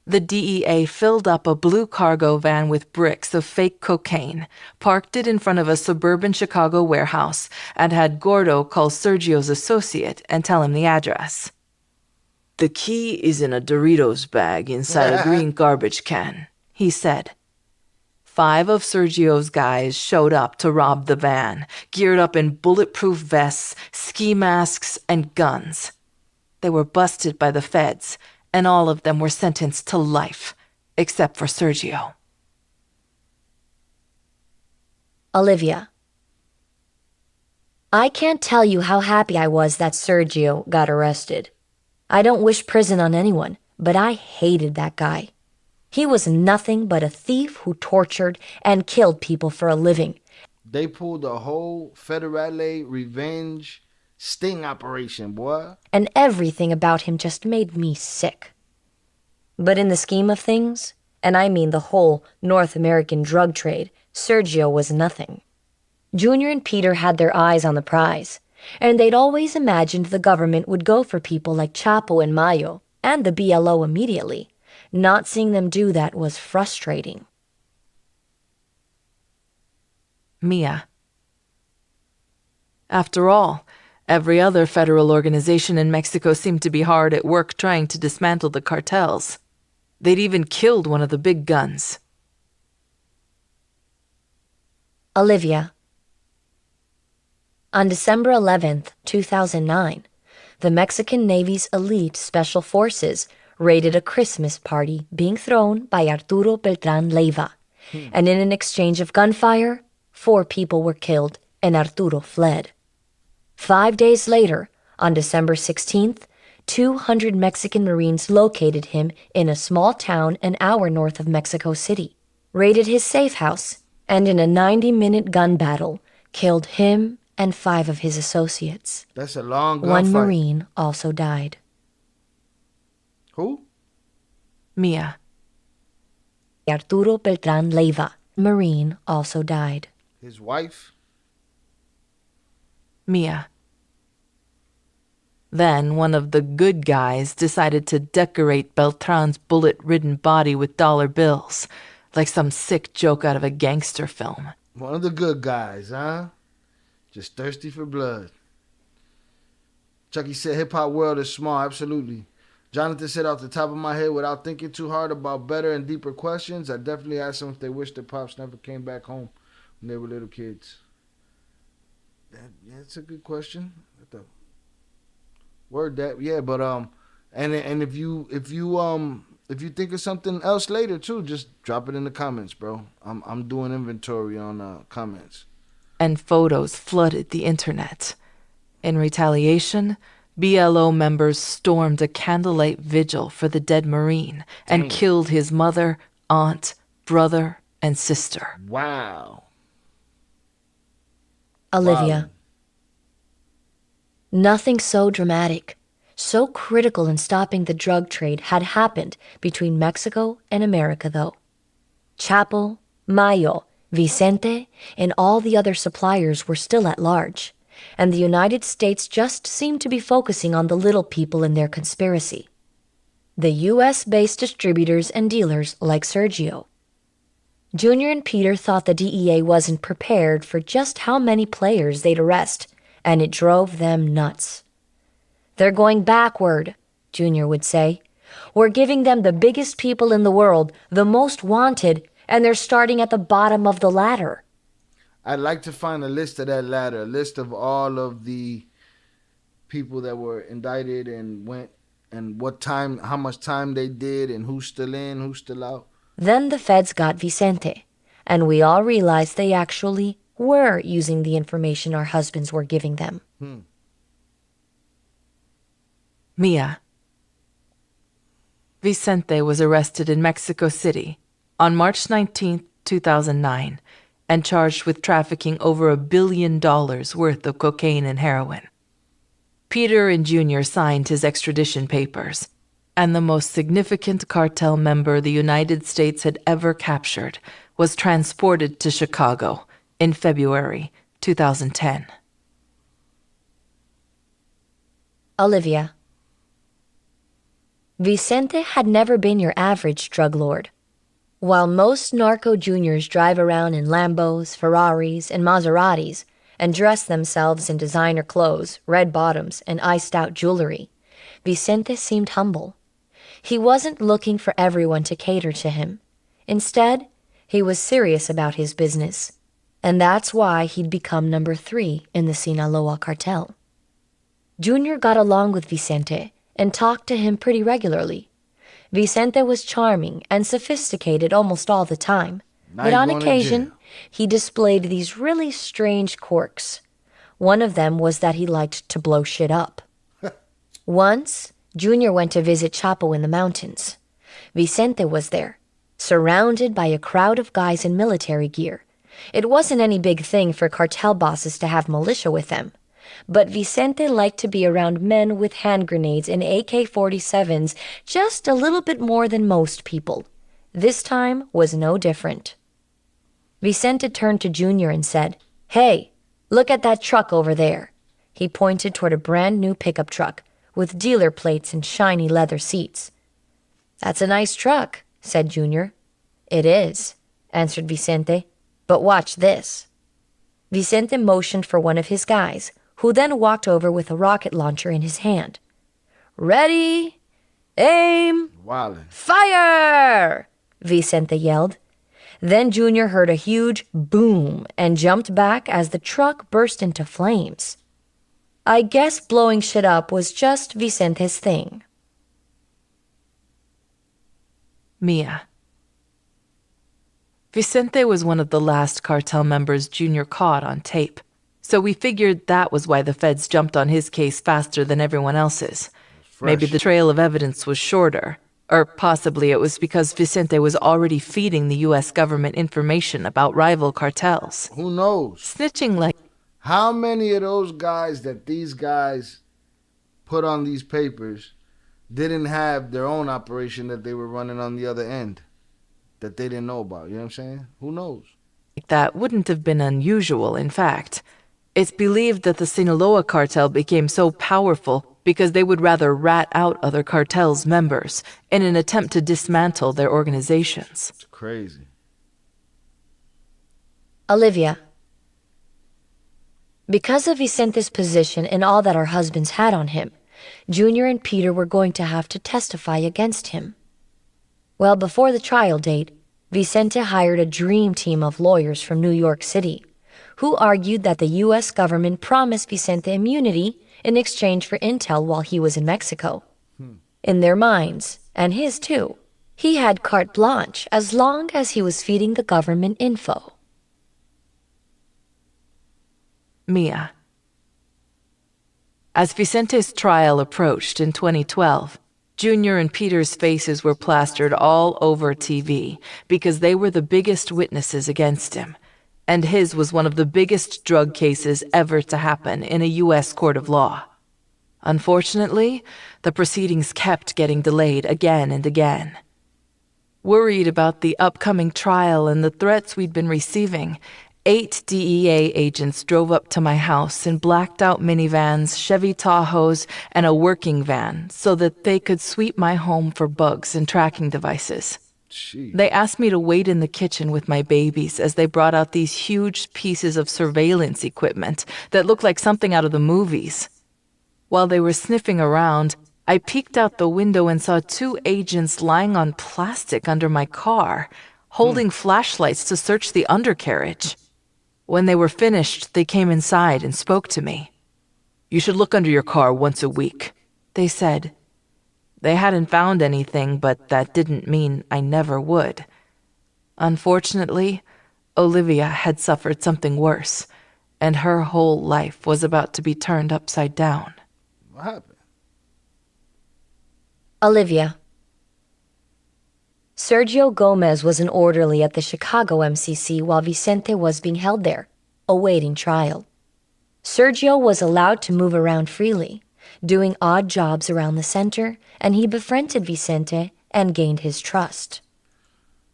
The DEA filled up a blue cargo van with bricks of fake cocaine, parked it in front of a suburban Chicago warehouse, and had Gordo call Sergio's associate and tell him the address. "The key is in a Doritos bag inside a green garbage can," he said. 5 of Sergio's guys showed up to rob the van, geared up in bulletproof vests, ski masks, and guns. They were busted by the feds, and all of them were sentenced to life, except for Sergio. Olivia. I can't tell you how happy I was that Sergio got arrested. I don't wish prison on anyone, but I hated that guy. He was nothing but a thief who tortured and killed people for a living. They pulled a whole Federale revenge sting operation, boy. And everything about him just made me sick. But in the scheme of things, and I mean the whole North American drug trade, Sergio was nothing. Junior and Peter had their eyes on the prize, and they'd always imagined the government would go for people like Chapo and Mayo, and the BLO immediately. Not seeing them do that was frustrating. Mia. After all, every other federal organization in Mexico seemed to be hard at work trying to dismantle the cartels. They'd even killed one of the big guns. Olivia. On December 11th, 2009, the Mexican Navy's elite special forces raided a Christmas party being thrown by Arturo Beltran Leiva, and in an exchange of gunfire, 4 people were killed and Arturo fled. 5 days later, on December 16th, 200 Mexican Marines located him in a small town an hour north of Mexico City, raided his safe house, and in a 90-minute gun battle, killed him and 5 of his associates. That's a long gunfight. 1 Marine also died. Who? Mia. Arturo Beltran Leiva, Marine, also died. His wife? Mia. Then one of the good guys decided to decorate Beltran's bullet-ridden body with dollar bills, like some sick joke out of a gangster film. One of the good guys, huh? Just thirsty for blood. Chucky said hip-hop world is small, absolutely. Jonathan said off the top of my head, without thinking too hard about better and deeper questions, I definitely asked them if they wish their pops never came back home when they were little kids. That's a good question. Word that, yeah, but and if you think of something else later too, just drop it in the comments, bro. I'm doing inventory on comments. And photos flooded the internet. In retaliation, BLO members stormed a candlelight vigil for the dead Marine and killed his mother, aunt, brother, and sister. Wow. Olivia. Nothing so dramatic, so critical in stopping the drug trade had happened between Mexico and America, though. Chapo, Mayo, Vicente, and all the other suppliers were still at large, and the United States just seemed to be focusing on the little people in their conspiracy. The U.S.-based distributors and dealers like Sergio. Junior and Peter thought the DEA wasn't prepared for just how many players they'd arrest, and it drove them nuts. They're going backward, Junior would say. We're giving them the biggest people in the world, the most wanted, and they're starting at the bottom of the ladder. I'd like to find a list of that ladder, a list of all of the people that were indicted and went, and what time, how much time they did, and who's still in, who's still out. Then the feds got Vicente, and we all realized they actually were using the information our husbands were giving them. Mia. Vicente was arrested in Mexico City on March 19, 2009, and charged with trafficking over $1 billion worth of cocaine and heroin. Peter and Junior signed his extradition papers, and the most significant cartel member the United States had ever captured was transported to Chicago in February 2010. Olivia. Vicente had never been your average drug lord. While most narco juniors drive around in Lambos, Ferraris, and Maseratis and dress themselves in designer clothes, red bottoms, and iced-out jewelry, Vicente seemed humble. He wasn't looking for everyone to cater to him. Instead, he was serious about his business. And that's why he'd become number 3 in the Sinaloa cartel. Junior got along with Vicente and talked to him pretty regularly. Vicente was charming and sophisticated almost all the time, but on occasion, he displayed these really strange quirks. One of them was that he liked to blow shit up. Once, Junior went to visit Chapo in the mountains. Vicente was there, surrounded by a crowd of guys in military gear. It wasn't any big thing for cartel bosses to have militia with them, but Vicente liked to be around men with hand grenades and AK-47s just a little bit more than most people. This time was no different. Vicente turned to Junior and said, "Hey, look at that truck over there." He pointed toward a brand new pickup truck with dealer plates and shiny leather seats. "That's a nice truck," said Junior. "It is," answered Vicente. "But watch this." Vicente motioned for one of his guys, who then walked over with a rocket launcher in his hand. "Ready, aim, fire!" Vicente yelled. Then Junior heard a huge boom and jumped back as the truck burst into flames. I guess blowing shit up was just Vicente's thing. Mia. Vicente was one of the last cartel members Junior caught on tape, so we figured that was why the feds jumped on his case faster than everyone else's. Maybe the Fresh. trail of evidence was shorter, or possibly it was because Vicente was already feeding the US government information about rival cartels. Who knows? Snitching like How many of those guys that these guys put on these papers didn't have their own operation that they were running on the other end that they didn't know about? You know what I'm saying? Who knows? that wouldn't have been unusual, in fact. It's believed that the Sinaloa cartel became so powerful because they would rather rat out other cartels' members in an attempt to dismantle their organizations. It's crazy. Olivia. Because of Vicente's position and all that our husbands had on him, Junior and Peter were going to have to testify against him. Well, before the trial date, Vicente hired a dream team of lawyers from New York City, who argued that the U.S. government promised Vicente immunity in exchange for intel while he was in Mexico. In their minds, and his too, he had carte blanche as long as he was feeding the government info. Mia. As Vicente's trial approached in 2012, Junior and Peter's faces were plastered all over TV because they were the biggest witnesses against him, and his was one of the biggest drug cases ever to happen in a U.S. court of law. Unfortunately, the proceedings kept getting delayed again and again. Worried about the upcoming trial and the threats we'd been receiving, 8 DEA agents drove up to my house in blacked-out minivans, Chevy Tahoes, and a working van so that they could sweep my home for bugs and tracking devices. Jeez. They asked me to wait in the kitchen with my babies as they brought out these huge pieces of surveillance equipment that looked like something out of the movies. While they were sniffing around, I peeked out the window and saw 2 agents lying on plastic under my car, holding flashlights to search the undercarriage. When they were finished, they came inside and spoke to me. "You should look under your car once a week," they said. They hadn't found anything, but that didn't mean I never would. Unfortunately, Olivia had suffered something worse, and her whole life was about to be turned upside down. What happened? Olivia. Sergio Gomez was an orderly at the Chicago MCC while Vicente was being held there, awaiting trial. Sergio was allowed to move around freely, doing odd jobs around the center, and he befriended Vicente and gained his trust.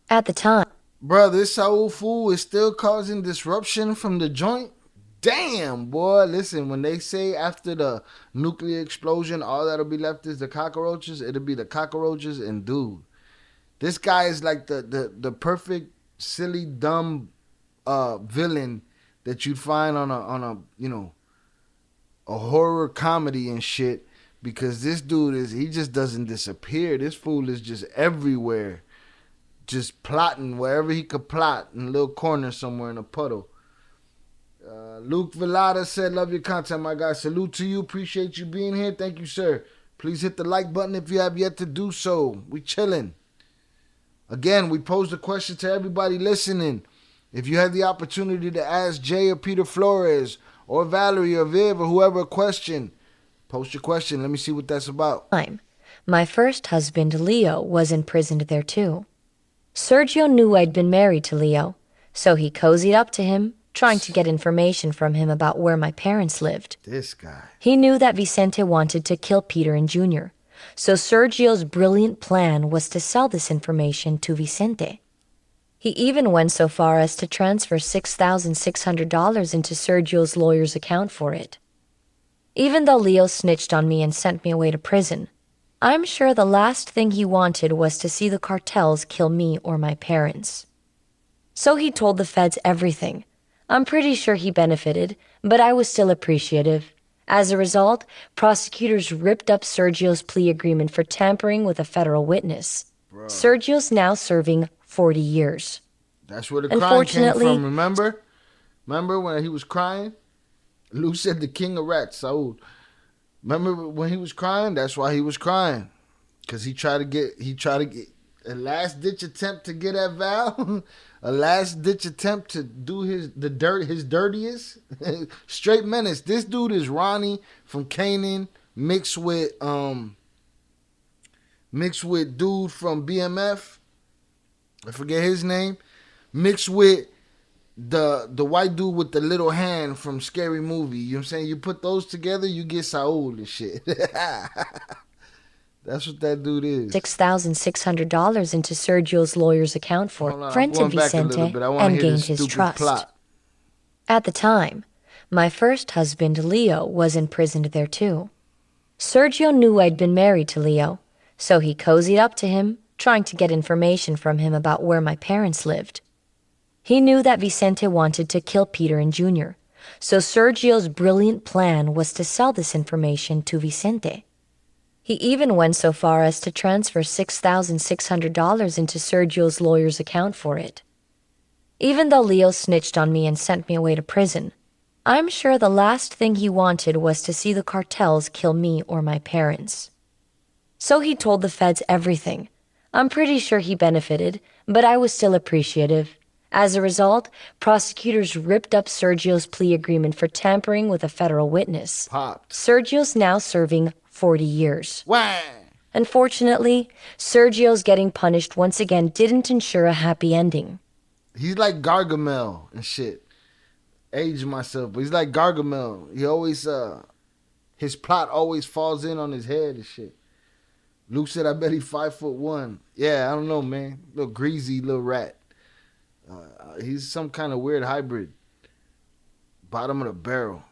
At the time, Bruh, this Saul fool is still causing disruption from the joint? Damn, boy. Listen, when they say after the nuclear explosion, all that'll be left is the cockroaches, it'll be the cockroaches, and dude, this guy is like the perfect, silly, dumb villain that you'd find on a a horror comedy and shit, because this dude he just doesn't disappear. This fool is just everywhere, just plotting wherever he could plot in a little corner somewhere in a puddle. Luke Villada said, "Love your content, my guy. Salute to you. Appreciate you being here. Thank you, sir. Please hit the like button if you have yet to do so. We chilling." Again, we posed a question to everybody listening. If you had the opportunity to ask Jay or Peter Flores or Valerie or Viv or whoever a question, post your question. Let me see what that's about. my first husband, Leo, was imprisoned there too. Sergio knew I'd been married to Leo, so he cozied up to him, trying to get information from him about where my parents lived. This guy. He knew that Vicente wanted to kill Peter and Junior, so Sergio's brilliant plan was to sell this information to Vicente. He even went so far as to transfer $6,600 into Sergio's lawyer's account for it. Even though Leo snitched on me and sent me away to prison, I'm sure the last thing he wanted was to see the cartels kill me or my parents. So he told the feds everything. I'm pretty sure he benefited, but I was still appreciative. As a result, prosecutors ripped up Sergio's plea agreement for tampering with a federal witness. Bro. Sergio's now serving 40 years. That's where the crying came Unfortunately- from, remember? Remember when he was crying? Lou said the king of rats, Saul. Remember when he was crying? That's why he was crying. Because he tried to get A last ditch attempt to get at Val. A last ditch attempt to do his dirtiest. Straight menace. This dude is Ronnie from Kanan mixed with dude from BMF. I forget his name. Mixed with the white dude with the little hand from Scary Movie. You know what I'm saying? You put those together, you get Saul and shit. That's what that dude is. $6,600 into Sergio's lawyer's account for friend to Vicente and gained his trust. Plot. At the time, my first husband, Leo, was imprisoned there too. Sergio knew I'd been married to Leo, so he cozied up to him, trying to get information from him about where my parents lived. He knew that Vicente wanted to kill Peter and Junior, so Sergio's brilliant plan was to sell this information to Vicente. He even went so far as to transfer $6,600 into Sergio's lawyer's account for it. Even though Leo snitched on me and sent me away to prison, I'm sure the last thing he wanted was to see the cartels kill me or my parents. So he told the feds everything. I'm pretty sure he benefited, but I was still appreciative. As a result, prosecutors ripped up Sergio's plea agreement for tampering with a federal witness. Popped. Sergio's now serving 40 years. Wah! Unfortunately, Sergio's getting punished once again didn't ensure a happy ending. He's like Gargamel and shit. Aged myself, but he's like Gargamel. He always, his plot always falls in on his head and shit. Luke said, I bet he's 5'1". Yeah, I don't know, man. Little greasy little rat. He's some kind of weird hybrid. Bottom of the barrel.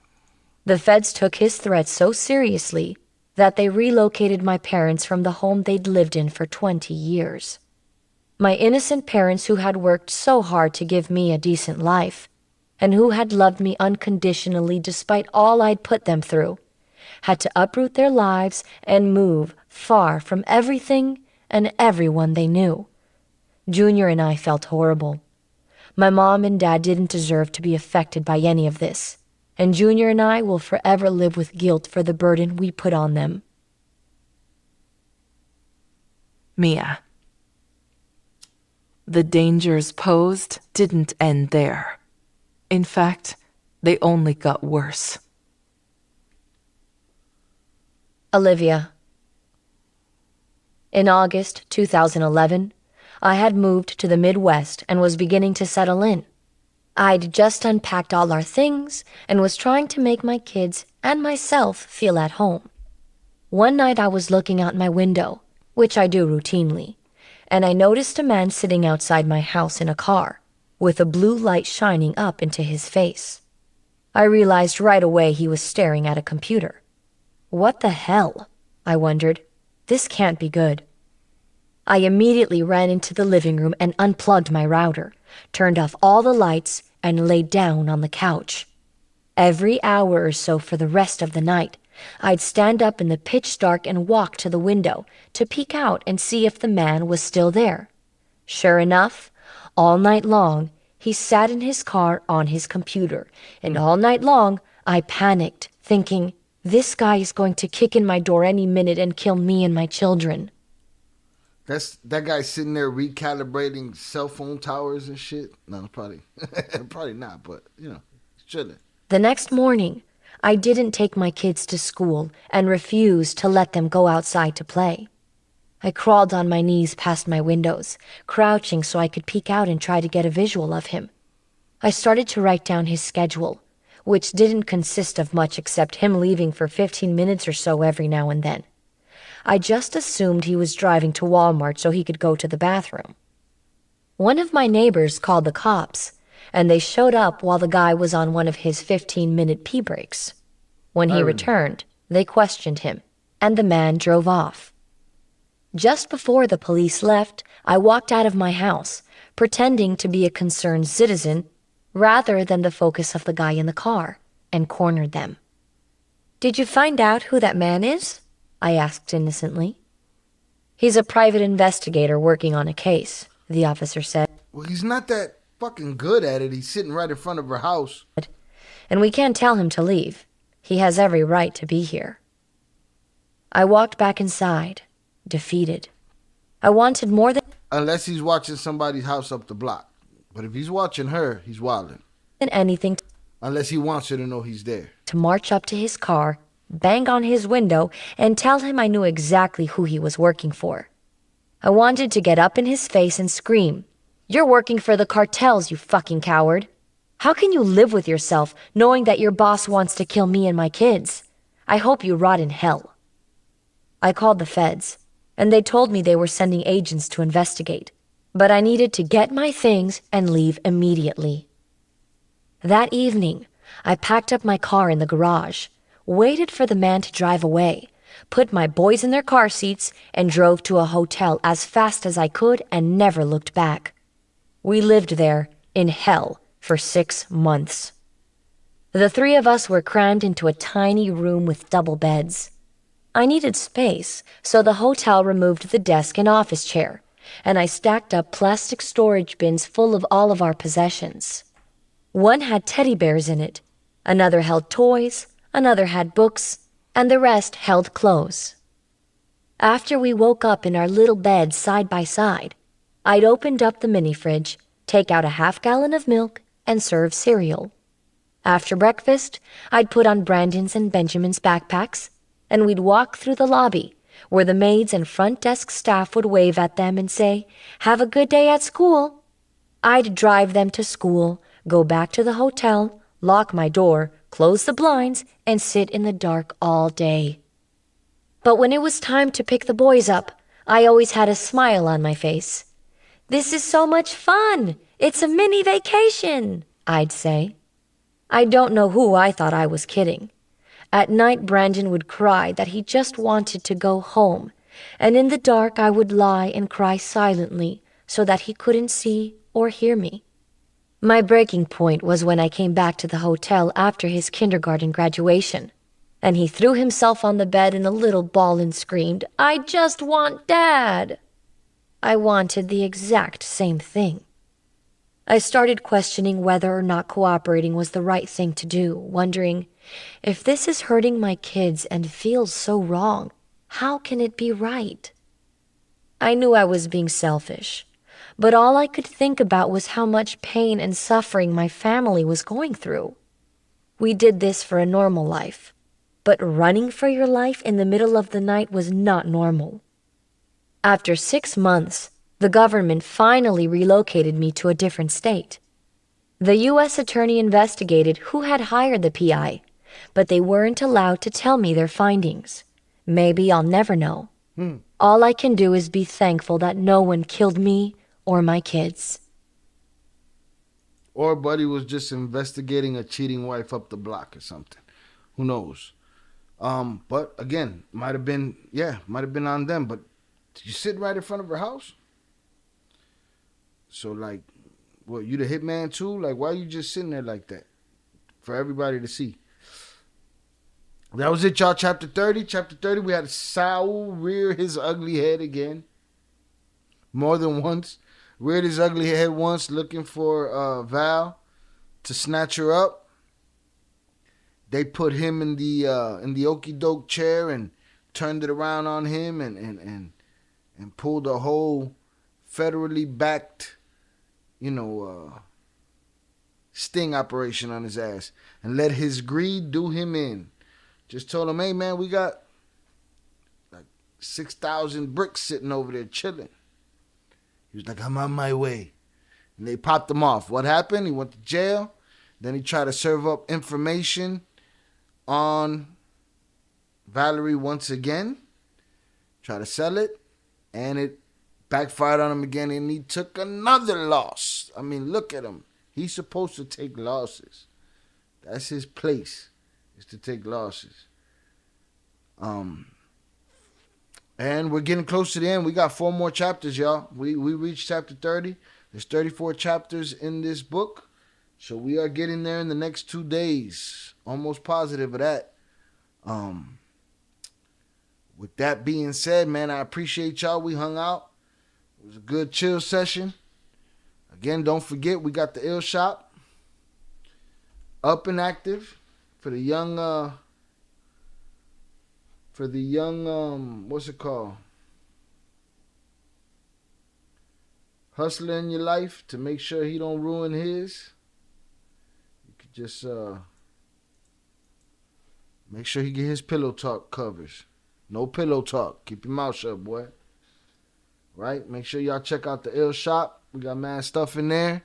The feds took his threats so seriously that they relocated my parents from the home they'd lived in for 20 years. My innocent parents who had worked so hard to give me a decent life, and who had loved me unconditionally despite all I'd put them through, had to uproot their lives and move far from everything and everyone they knew. Junior and I felt horrible. My mom and dad didn't deserve to be affected by any of this, and Junior and I will forever live with guilt for the burden we put on them. Mia. The dangers posed didn't end there. In fact, they only got worse. Olivia. In August 2011, I had moved to the Midwest and was beginning to settle in. I'd just unpacked all our things and was trying to make my kids and myself feel at home. One night I was looking out my window, which I do routinely, and I noticed a man sitting outside my house in a car, with a blue light shining up into his face. I realized right away he was staring at a computer. What the hell? I wondered. This can't be good. I immediately ran into the living room and unplugged my router, turned off all the lights, and laid down on the couch. Every hour or so for the rest of the night, I'd stand up in the pitch dark and walk to the window to peek out and see if the man was still there. Sure enough, all night long, he sat in his car on his computer, and all night long, I panicked, thinking, this guy is going to kick in my door any minute and kill me and my children. That guy sitting there recalibrating cell phone towers and shit. No, probably not, but, shouldn't. The next morning, I didn't take my kids to school and refused to let them go outside to play. I crawled on my knees past my windows, crouching so I could peek out and try to get a visual of him. I started to write down his schedule, which didn't consist of much except him leaving for 15 minutes or so every now and then. I just assumed he was driving to Walmart so he could go to the bathroom. One of my neighbors called the cops, and they showed up while the guy was on one of his 15-minute pee breaks. When he returned, they questioned him, and the man drove off. Just before the police left, I walked out of my house, pretending to be a concerned citizen, rather than the focus of the guy in the car, and cornered them. "Did you find out who that man is?" I asked innocently. "He's a private investigator working on a case," the officer said. Well, he's not that fucking good at it. He's sitting right in front of her house. "And we can't tell him to leave. He has every right to be here." I walked back inside, defeated. I wanted more than Unless he's watching somebody's house up the block. But if he's watching her, he's wilding. Anything Unless he wants her to know he's there. to march up to his car, bang on his window, and tell him I knew exactly who he was working for. I wanted to get up in his face and scream, "You're working for the cartels, you fucking coward. How can you live with yourself knowing that your boss wants to kill me and my kids? I hope you rot in hell." I called the feds, and they told me they were sending agents to investigate, but I needed to get my things and leave immediately. That evening, I packed up my car in the garage, waited for the man to drive away, put my boys in their car seats, and drove to a hotel as fast as I could and never looked back. We lived there, in hell, for 6 months. The 3 of us were crammed into a tiny room with double beds. I needed space, so the hotel removed the desk and office chair, and I stacked up plastic storage bins full of all of our possessions. One had teddy bears in it, another held toys, another had books, and the rest held clothes. After we woke up in our little beds side by side, I'd opened up the mini fridge, take out a half-gallon of milk, and serve cereal. After breakfast, I'd put on Brandon's and Benjamin's backpacks, and we'd walk through the lobby, where the maids and front desk staff would wave at them and say, "Have a good day at school." I'd drive them to school, go back to the hotel, lock my door, close the blinds, and sit in the dark all day. But when it was time to pick the boys up, I always had a smile on my face. "This is so much fun! It's a mini vacation," I'd say. I don't know who I thought I was kidding. At night, Brandon would cry that he just wanted to go home, and in the dark I would lie and cry silently so that he couldn't see or hear me. My breaking point was when I came back to the hotel after his kindergarten graduation, and he threw himself on the bed in a little ball and screamed, "I just want Dad!" I wanted the exact same thing. I started questioning whether or not cooperating was the right thing to do, wondering, if this is hurting my kids and feels so wrong, how can it be right? I knew I was being selfish, but all I could think about was how much pain and suffering my family was going through. We did this for a normal life, but running for your life in the middle of the night was not normal. After 6 months, the government finally relocated me to a different state. The U.S. attorney investigated who had hired the PI, but they weren't allowed to tell me their findings. Maybe I'll never know. All I can do is be thankful that no one killed me or my kids. Or Buddy was just investigating a cheating wife up the block or something. Who knows? But again, might have been on them. But did you sit right in front of her house? So like, what, you the hitman too? Like, why you just sitting there like that? For everybody to see. That was it, y'all. Chapter 30. Chapter 30, we had Saul rear his ugly head again. More than once. Reared his ugly head once looking for Val to snatch her up. They put him in the okie doke chair and turned it around on him and pulled a whole federally backed, sting operation on his ass and let his greed do him in. Just told him, "Hey man, we got like 6,000 bricks sitting over there chilling." He was like, "I'm on my way." And they popped him off. What happened? He went to jail. Then he tried to serve up information on Valerie once again. Try to sell it. And it backfired on him again. And he took another loss. I mean, look at him. He's supposed to take losses. That's his place, is to take losses. And we're getting close to the end. We got 4 more chapters, y'all. We reached chapter 30. There's 34 chapters in this book. So we are getting there in the next 2 days. Almost positive of that. With that being said, man, I appreciate y'all. We hung out. It was a good chill session. Again, don't forget, we got the Ill Shop up and active for the young, what's it called? hustler in your life to make sure he don't ruin his, you could just make sure he get his pillow talk covers. No pillow talk. Keep your mouth shut, boy. Right? Make sure y'all check out the Ill Shop. We got mad stuff in there.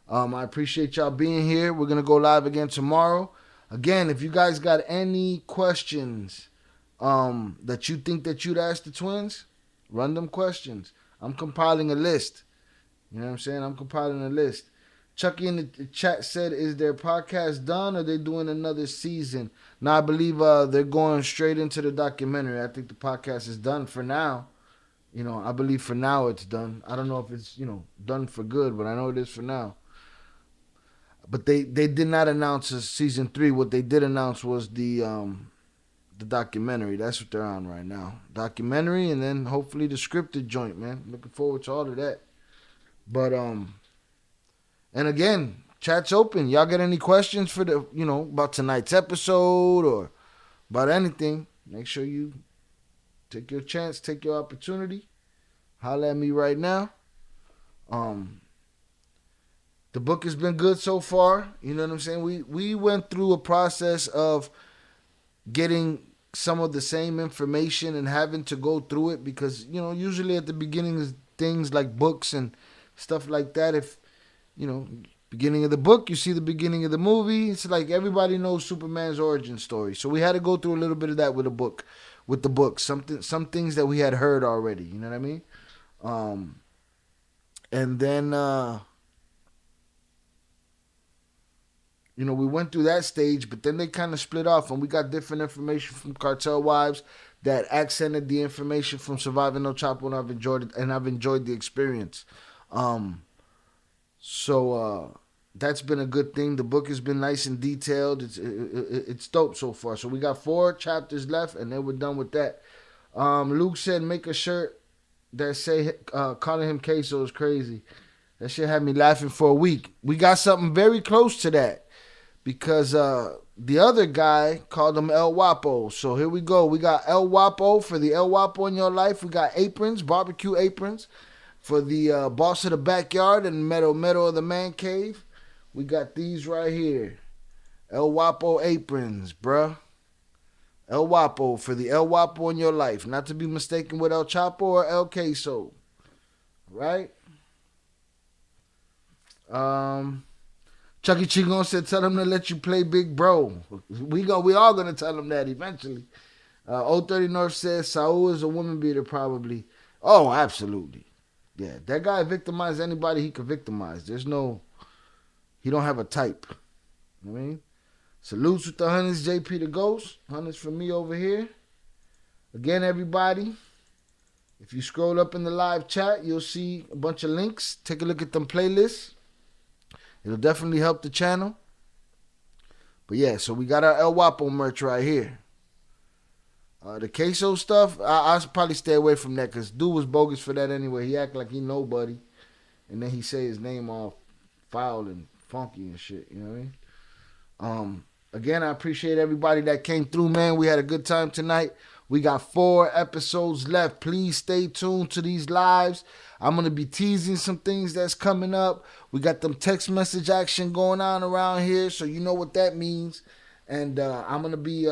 I appreciate y'all being here. We're gonna go live again tomorrow. Again, if you guys got any questions that you think that you'd ask the twins, run them questions. I'm compiling a list. You know what I'm saying? I'm compiling a list. Chucky in the chat said, is their podcast done or are they doing another season? No, I believe they're going straight into the documentary. I think the podcast is done for now. You know, I believe for now it's done. I don't know if it's, done for good, but I know it is for now. But they did not announce a season 3. What they did announce was the documentary. That's what they're on right now. Documentary, and then hopefully the scripted joint, man. Looking forward to all of that. But and again, chat's open. Y'all got any questions for the about tonight's episode or about anything? Make sure you take your chance, take your opportunity. Holla at me right now. The book has been good so far. You know what I'm saying? We went through a process of getting some of the same information and having to go through it because, usually at the beginning of things like books and stuff like that, if, beginning of the book, you see the beginning of the movie. It's like everybody knows Superman's origin story. So we had to go through a little bit of that with the book. Some things that we had heard already. You know what I mean? And then, we went through that stage, but then they kind of split off, and we got different information from Cartel Wives that accented the information from Surviving No Chapo, and I've enjoyed it, and I've enjoyed the experience. So that's been a good thing. The book has been nice and detailed. It's dope so far. So we got 4 chapters left, and then we're done with that. Luke said, make a shirt that say calling him Queso is crazy. That shit had me laughing for a week. We got something very close to that. Because the other guy called him El Guapo. So here we go. We got El Guapo for the El Guapo in your life. We got aprons, barbecue aprons for the boss of the backyard and Mero of the man cave. We got these right here. El Guapo aprons, bruh. El Guapo for the El Guapo in your life. Not to be mistaken with El Chapo or El Queso. Right? Chucky Chingon said, tell him to let you play big bro. We all going to tell him that eventually. 030 North says, Saul is a woman beater probably. Oh, absolutely. Yeah, that guy victimized anybody he could victimize. He don't have a type. You know what I mean? Salutes with the hundreds, JP the Ghost. Hundreds from me over here. Again, everybody, if you scroll up in the live chat, you'll see a bunch of links. Take a look at them playlists. It'll definitely help the channel. But yeah, so we got our El Guapo merch right here. The queso stuff, I'll probably stay away from that because dude was bogus for that anyway. He act like he nobody. And then he say his name all foul and funky and shit. You know what I mean? Again, I appreciate everybody that came through, man. We had a good time tonight. We got 4 episodes left. Please stay tuned to these lives. I'm going to be teasing some things that's coming up. We got them text message action going on around here, so you know what that means. And I'm going to be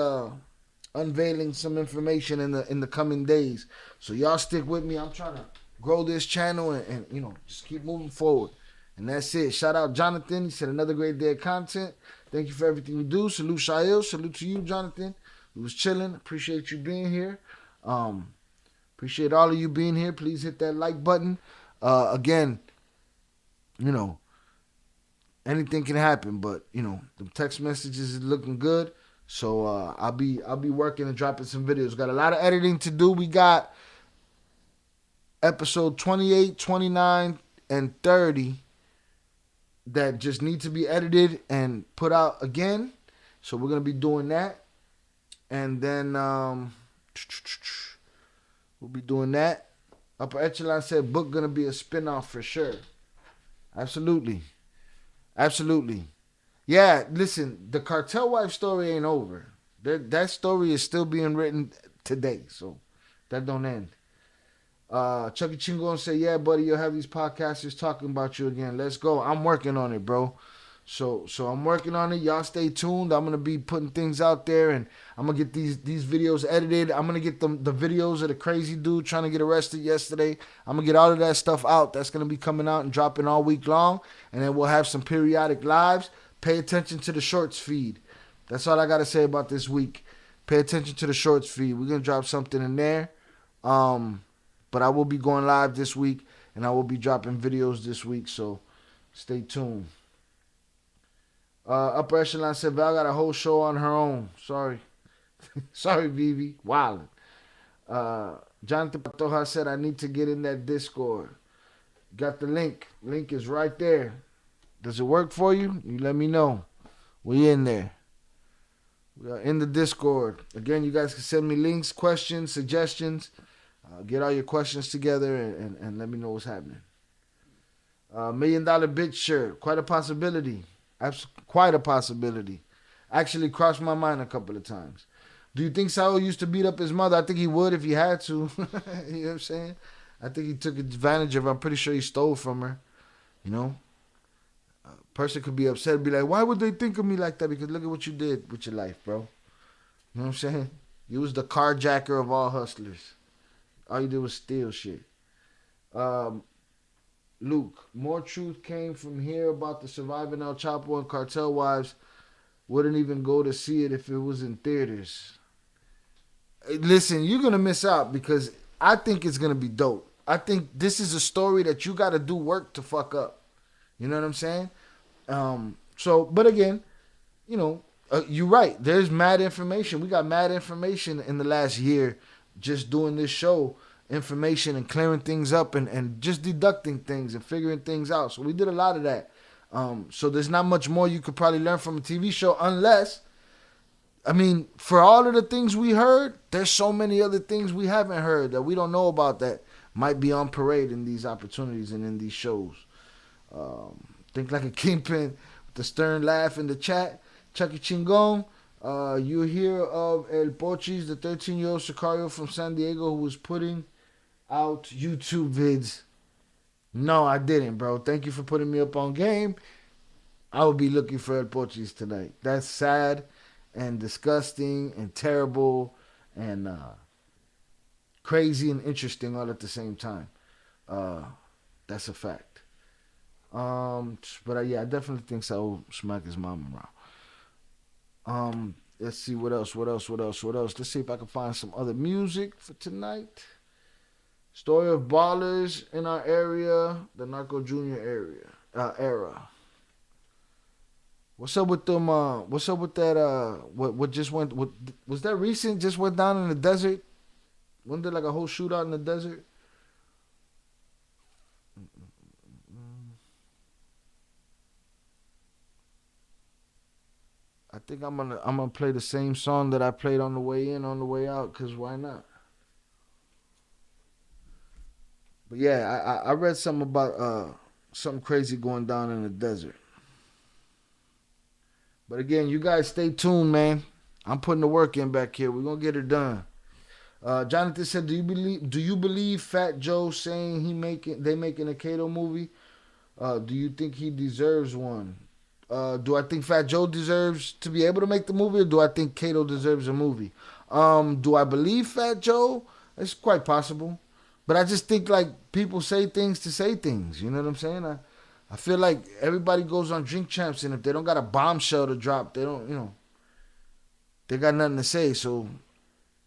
unveiling some information in the coming days. So y'all stick with me. I'm trying to grow this channel and just keep moving forward. And that's it. Shout out Jonathan. He said another great day of content. Thank you for everything you do. Salute Shail. Salute to you, Jonathan. We was chilling. Appreciate you being here. Appreciate all of you being here. Please hit that like button. Again, anything can happen, but the text messages is looking good. So I'll be working and dropping some videos. Got a lot of editing to do. We got episode 28, 29, and 30 that just need to be edited and put out again. So we're gonna be doing that. And then we'll be doing that. Upper Echelon said book gonna be a spinoff for sure. Absolutely. Yeah, listen, the Cartel Wife story ain't over. That story is still being written today, so that don't end. Chucky Chingon say, yeah, buddy, you'll have these podcasters talking about you again. Let's go. I'm working on it, bro. So I'm working on it. Y'all stay tuned. I'm gonna be putting things out there, and I'm gonna get these videos edited. I'm gonna get the videos of the crazy dude trying to get arrested yesterday. I'm gonna get all of that stuff out. That's gonna be coming out and dropping all week long, and then we'll have some periodic lives. Pay attention to the shorts feed. That's all I gotta say about this week. Pay attention to the shorts feed. We're gonna drop something in there. But I will be going live this week, and I will be dropping videos this week, so stay tuned. Upper Echelon said Val got a whole show on her own. Sorry. Sorry, Vivi. Wildin'. Jonathan Patoja said I need to get in that Discord. Got the link. Link is right there. Does it work for you? You let me know. We in there. We are in the Discord. Again, you guys can send me links, questions, suggestions. Get all your questions together and let me know what's happening. $1 million bitch shirt. Quite a possibility. Quite a possibility. Actually crossed my mind a couple of times. Do you think Saul used to beat up his mother? I think he would if he had to. You know what I'm saying? I think he took advantage of her. I'm pretty sure he stole from her. You know? A person could be upset and be like, why would they think of me like that? Because look at what you did with your life, bro. You know what I'm saying? You was the carjacker of all hustlers. All you did was steal shit. Luke, more truth came from here about the surviving El Chapo and Cartel wives. Wouldn't even go to see it if it was in theaters. Listen, you're going to miss out because I think it's going to be dope. I think this is a story that you got to do work to fuck up. You know what I'm saying? But again, you know, you're right. There's mad information. We got mad information in the last year just doing this show, information and clearing things up and just deducting things and figuring things out. So we did a lot of that. So there's not much more you could probably learn from a TV show unless, I mean, for all of the things we heard, there's so many other things we haven't heard that we don't know about that might be on parade in these opportunities and in these shows. Think like a kingpin with the stern laugh in the chat. Chucky Chingon. You hear of El Pochis, the 13-year-old Sicario from San Diego who was putting out YouTube vids? No, I didn't, bro. Thank you for putting me up on game. I will be looking for El Pochis tonight. That's sad and disgusting and terrible and crazy and interesting all at the same time. That's a fact. But yeah, I definitely think so. Will smack his mom around. Let's see what else. Let's see if I can find some other music for tonight. Story of ballers in our area, the Narco Junior era. What's up with them? What's up with that? What just went? What was that recent? Just went down in the desert. Wasn't there like a whole shootout in the desert? I think I'm gonna play the same song that I played on the way in, on the way out, cause why not? But yeah, I read something about something crazy going down in the desert. But again, you guys stay tuned, man. I'm putting the work in back here. We're gonna get it done. Jonathan said, "Do you believe Fat Joe saying they making a Kato movie? Do you think he deserves one? Do I think Fat Joe deserves to be able to make the movie, or do I think Kato deserves a movie? Do I believe Fat Joe? It's quite possible, but I just think like people say things to say things. You know what I'm saying? I feel like everybody goes on Drink Champs, and if they don't got a bombshell to drop, they don't, they got nothing to say. So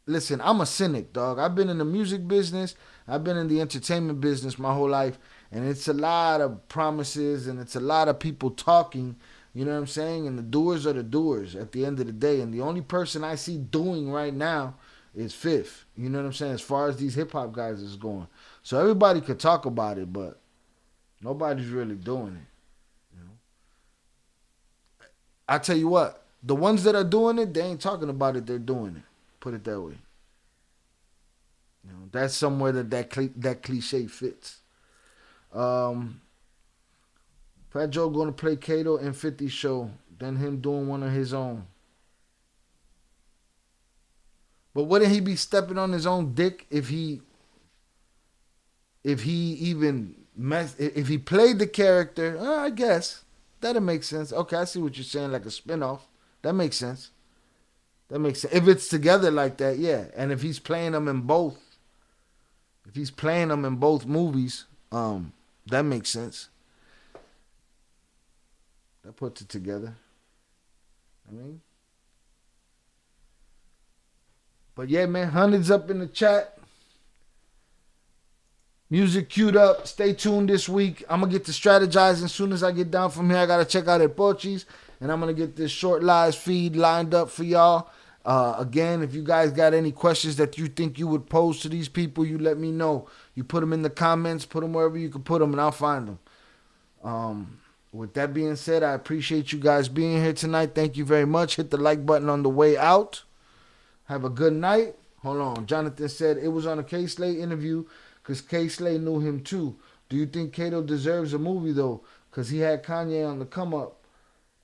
listen, I'm a cynic, dog. I've been in the music business. I've been in the entertainment business my whole life. And it's a lot of promises and it's a lot of people talking, you know what I'm saying? And the doers are the doers at the end of the day. And the only person I see doing right now is Fifth. You know what I'm saying? As far as these hip-hop guys is going. So everybody could talk about it, but nobody's really doing it. You know? I tell you what, the ones that are doing it, they ain't talking about it, they're doing it. Put it that way. You know, that's somewhere that cliche fits. Fat Joe gonna play Kato in 50 show, then him doing one of his own. But wouldn't he be stepping on his own dick if he if he even if he played the character, I guess that'll make sense. Okay, I see what you're saying, like a spinoff. That makes sense. That makes sense. If it's together like that, yeah. And if he's playing them in both, movies, that makes sense. That puts it together. I mean, but yeah, man, hundreds up in the chat. Music queued up. Stay tuned this week. I'm going to get to strategizing as soon as I get down from here. I got to check out El Pochis, and I'm going to get this short live feed lined up for y'all. Again, if you guys got any questions that you think you would pose to these people, you let me know. You put them in the comments, put them wherever you can put them, and I'll find them. With that being said, I appreciate you guys being here tonight. Thank you very much. Hit the like button on the way out. Have a good night. Hold on. Jonathan said it was on a K-Slay interview because K-Slay knew him too. Do you think Kato deserves a movie though? Because he had Kanye on the come up.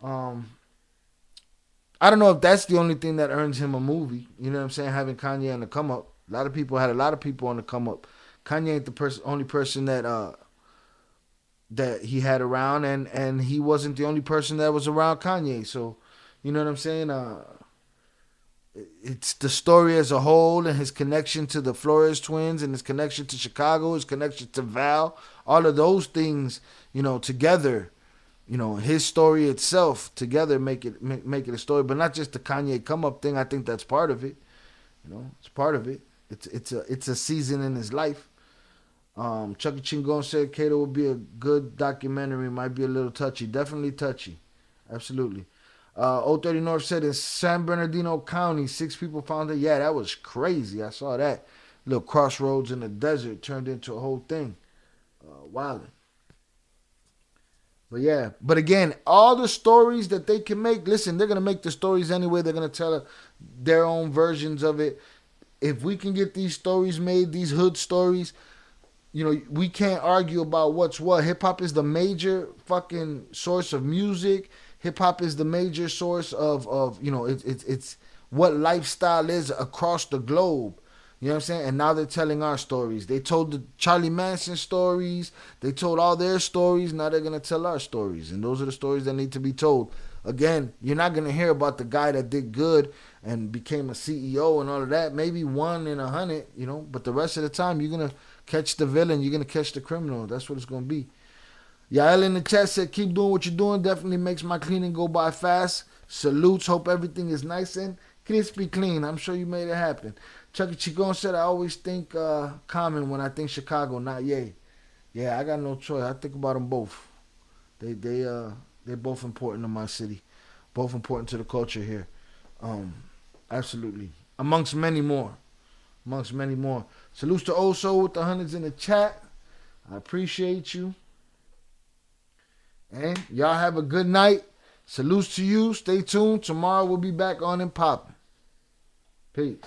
I don't know if that's the only thing that earns him a movie. You know what I'm saying? Having Kanye on the come up. A lot of people had a lot of people on the come up. Kanye ain't the only person that that he had around, and he wasn't the only person that was around Kanye. So, you know what I'm saying? It's the story as a whole and his connection to the Flores twins and his connection to Chicago, his connection to Val, all of those things, together, his story itself together make it a story, but not just the Kanye come up thing. I think that's part of it. It's part of it. It's a season in his life. Chucky Chingon said Kato would be a good documentary. Might be a little touchy. Definitely touchy. Absolutely. 030 North said in San Bernardino County, 6 people found it. Yeah, that was crazy. I saw that. Little crossroads in the desert turned into a whole thing. Wilding. But yeah, but again, all the stories that they can make, listen, they're going to make the stories anyway. They're going to tell their own versions of it. If we can get these stories made, these hood stories, we can't argue about what's what. Hip-hop is the major fucking source of music. Hip-hop is the major source of it's what lifestyle is across the globe. You know what I'm saying? And now they're telling our stories. They told the Charlie Manson stories. They told all their stories. Now they're going to tell our stories. And those are the stories that need to be told. Again, you're not going to hear about the guy that did good and became a CEO and all of that. Maybe 1 in 100, but the rest of the time you're going to catch the villain. You're going to catch the criminal. That's what it's going to be. Yael in the chat said, keep doing what you're doing. Definitely makes my cleaning go by fast. Salutes. Hope everything is nice and crispy clean. I'm sure you made it happen. Chucky Chigon said, I always think Common when I think Chicago, not Ye. Yeah, I got no choice. I think about them both. They're both important to my city. Both important to the culture here. Absolutely. Amongst many more. Salutes to Oso with the hundreds in the chat. I appreciate you. And y'all have a good night. Salutes to you. Stay tuned. Tomorrow we'll be back on and popping. Peace.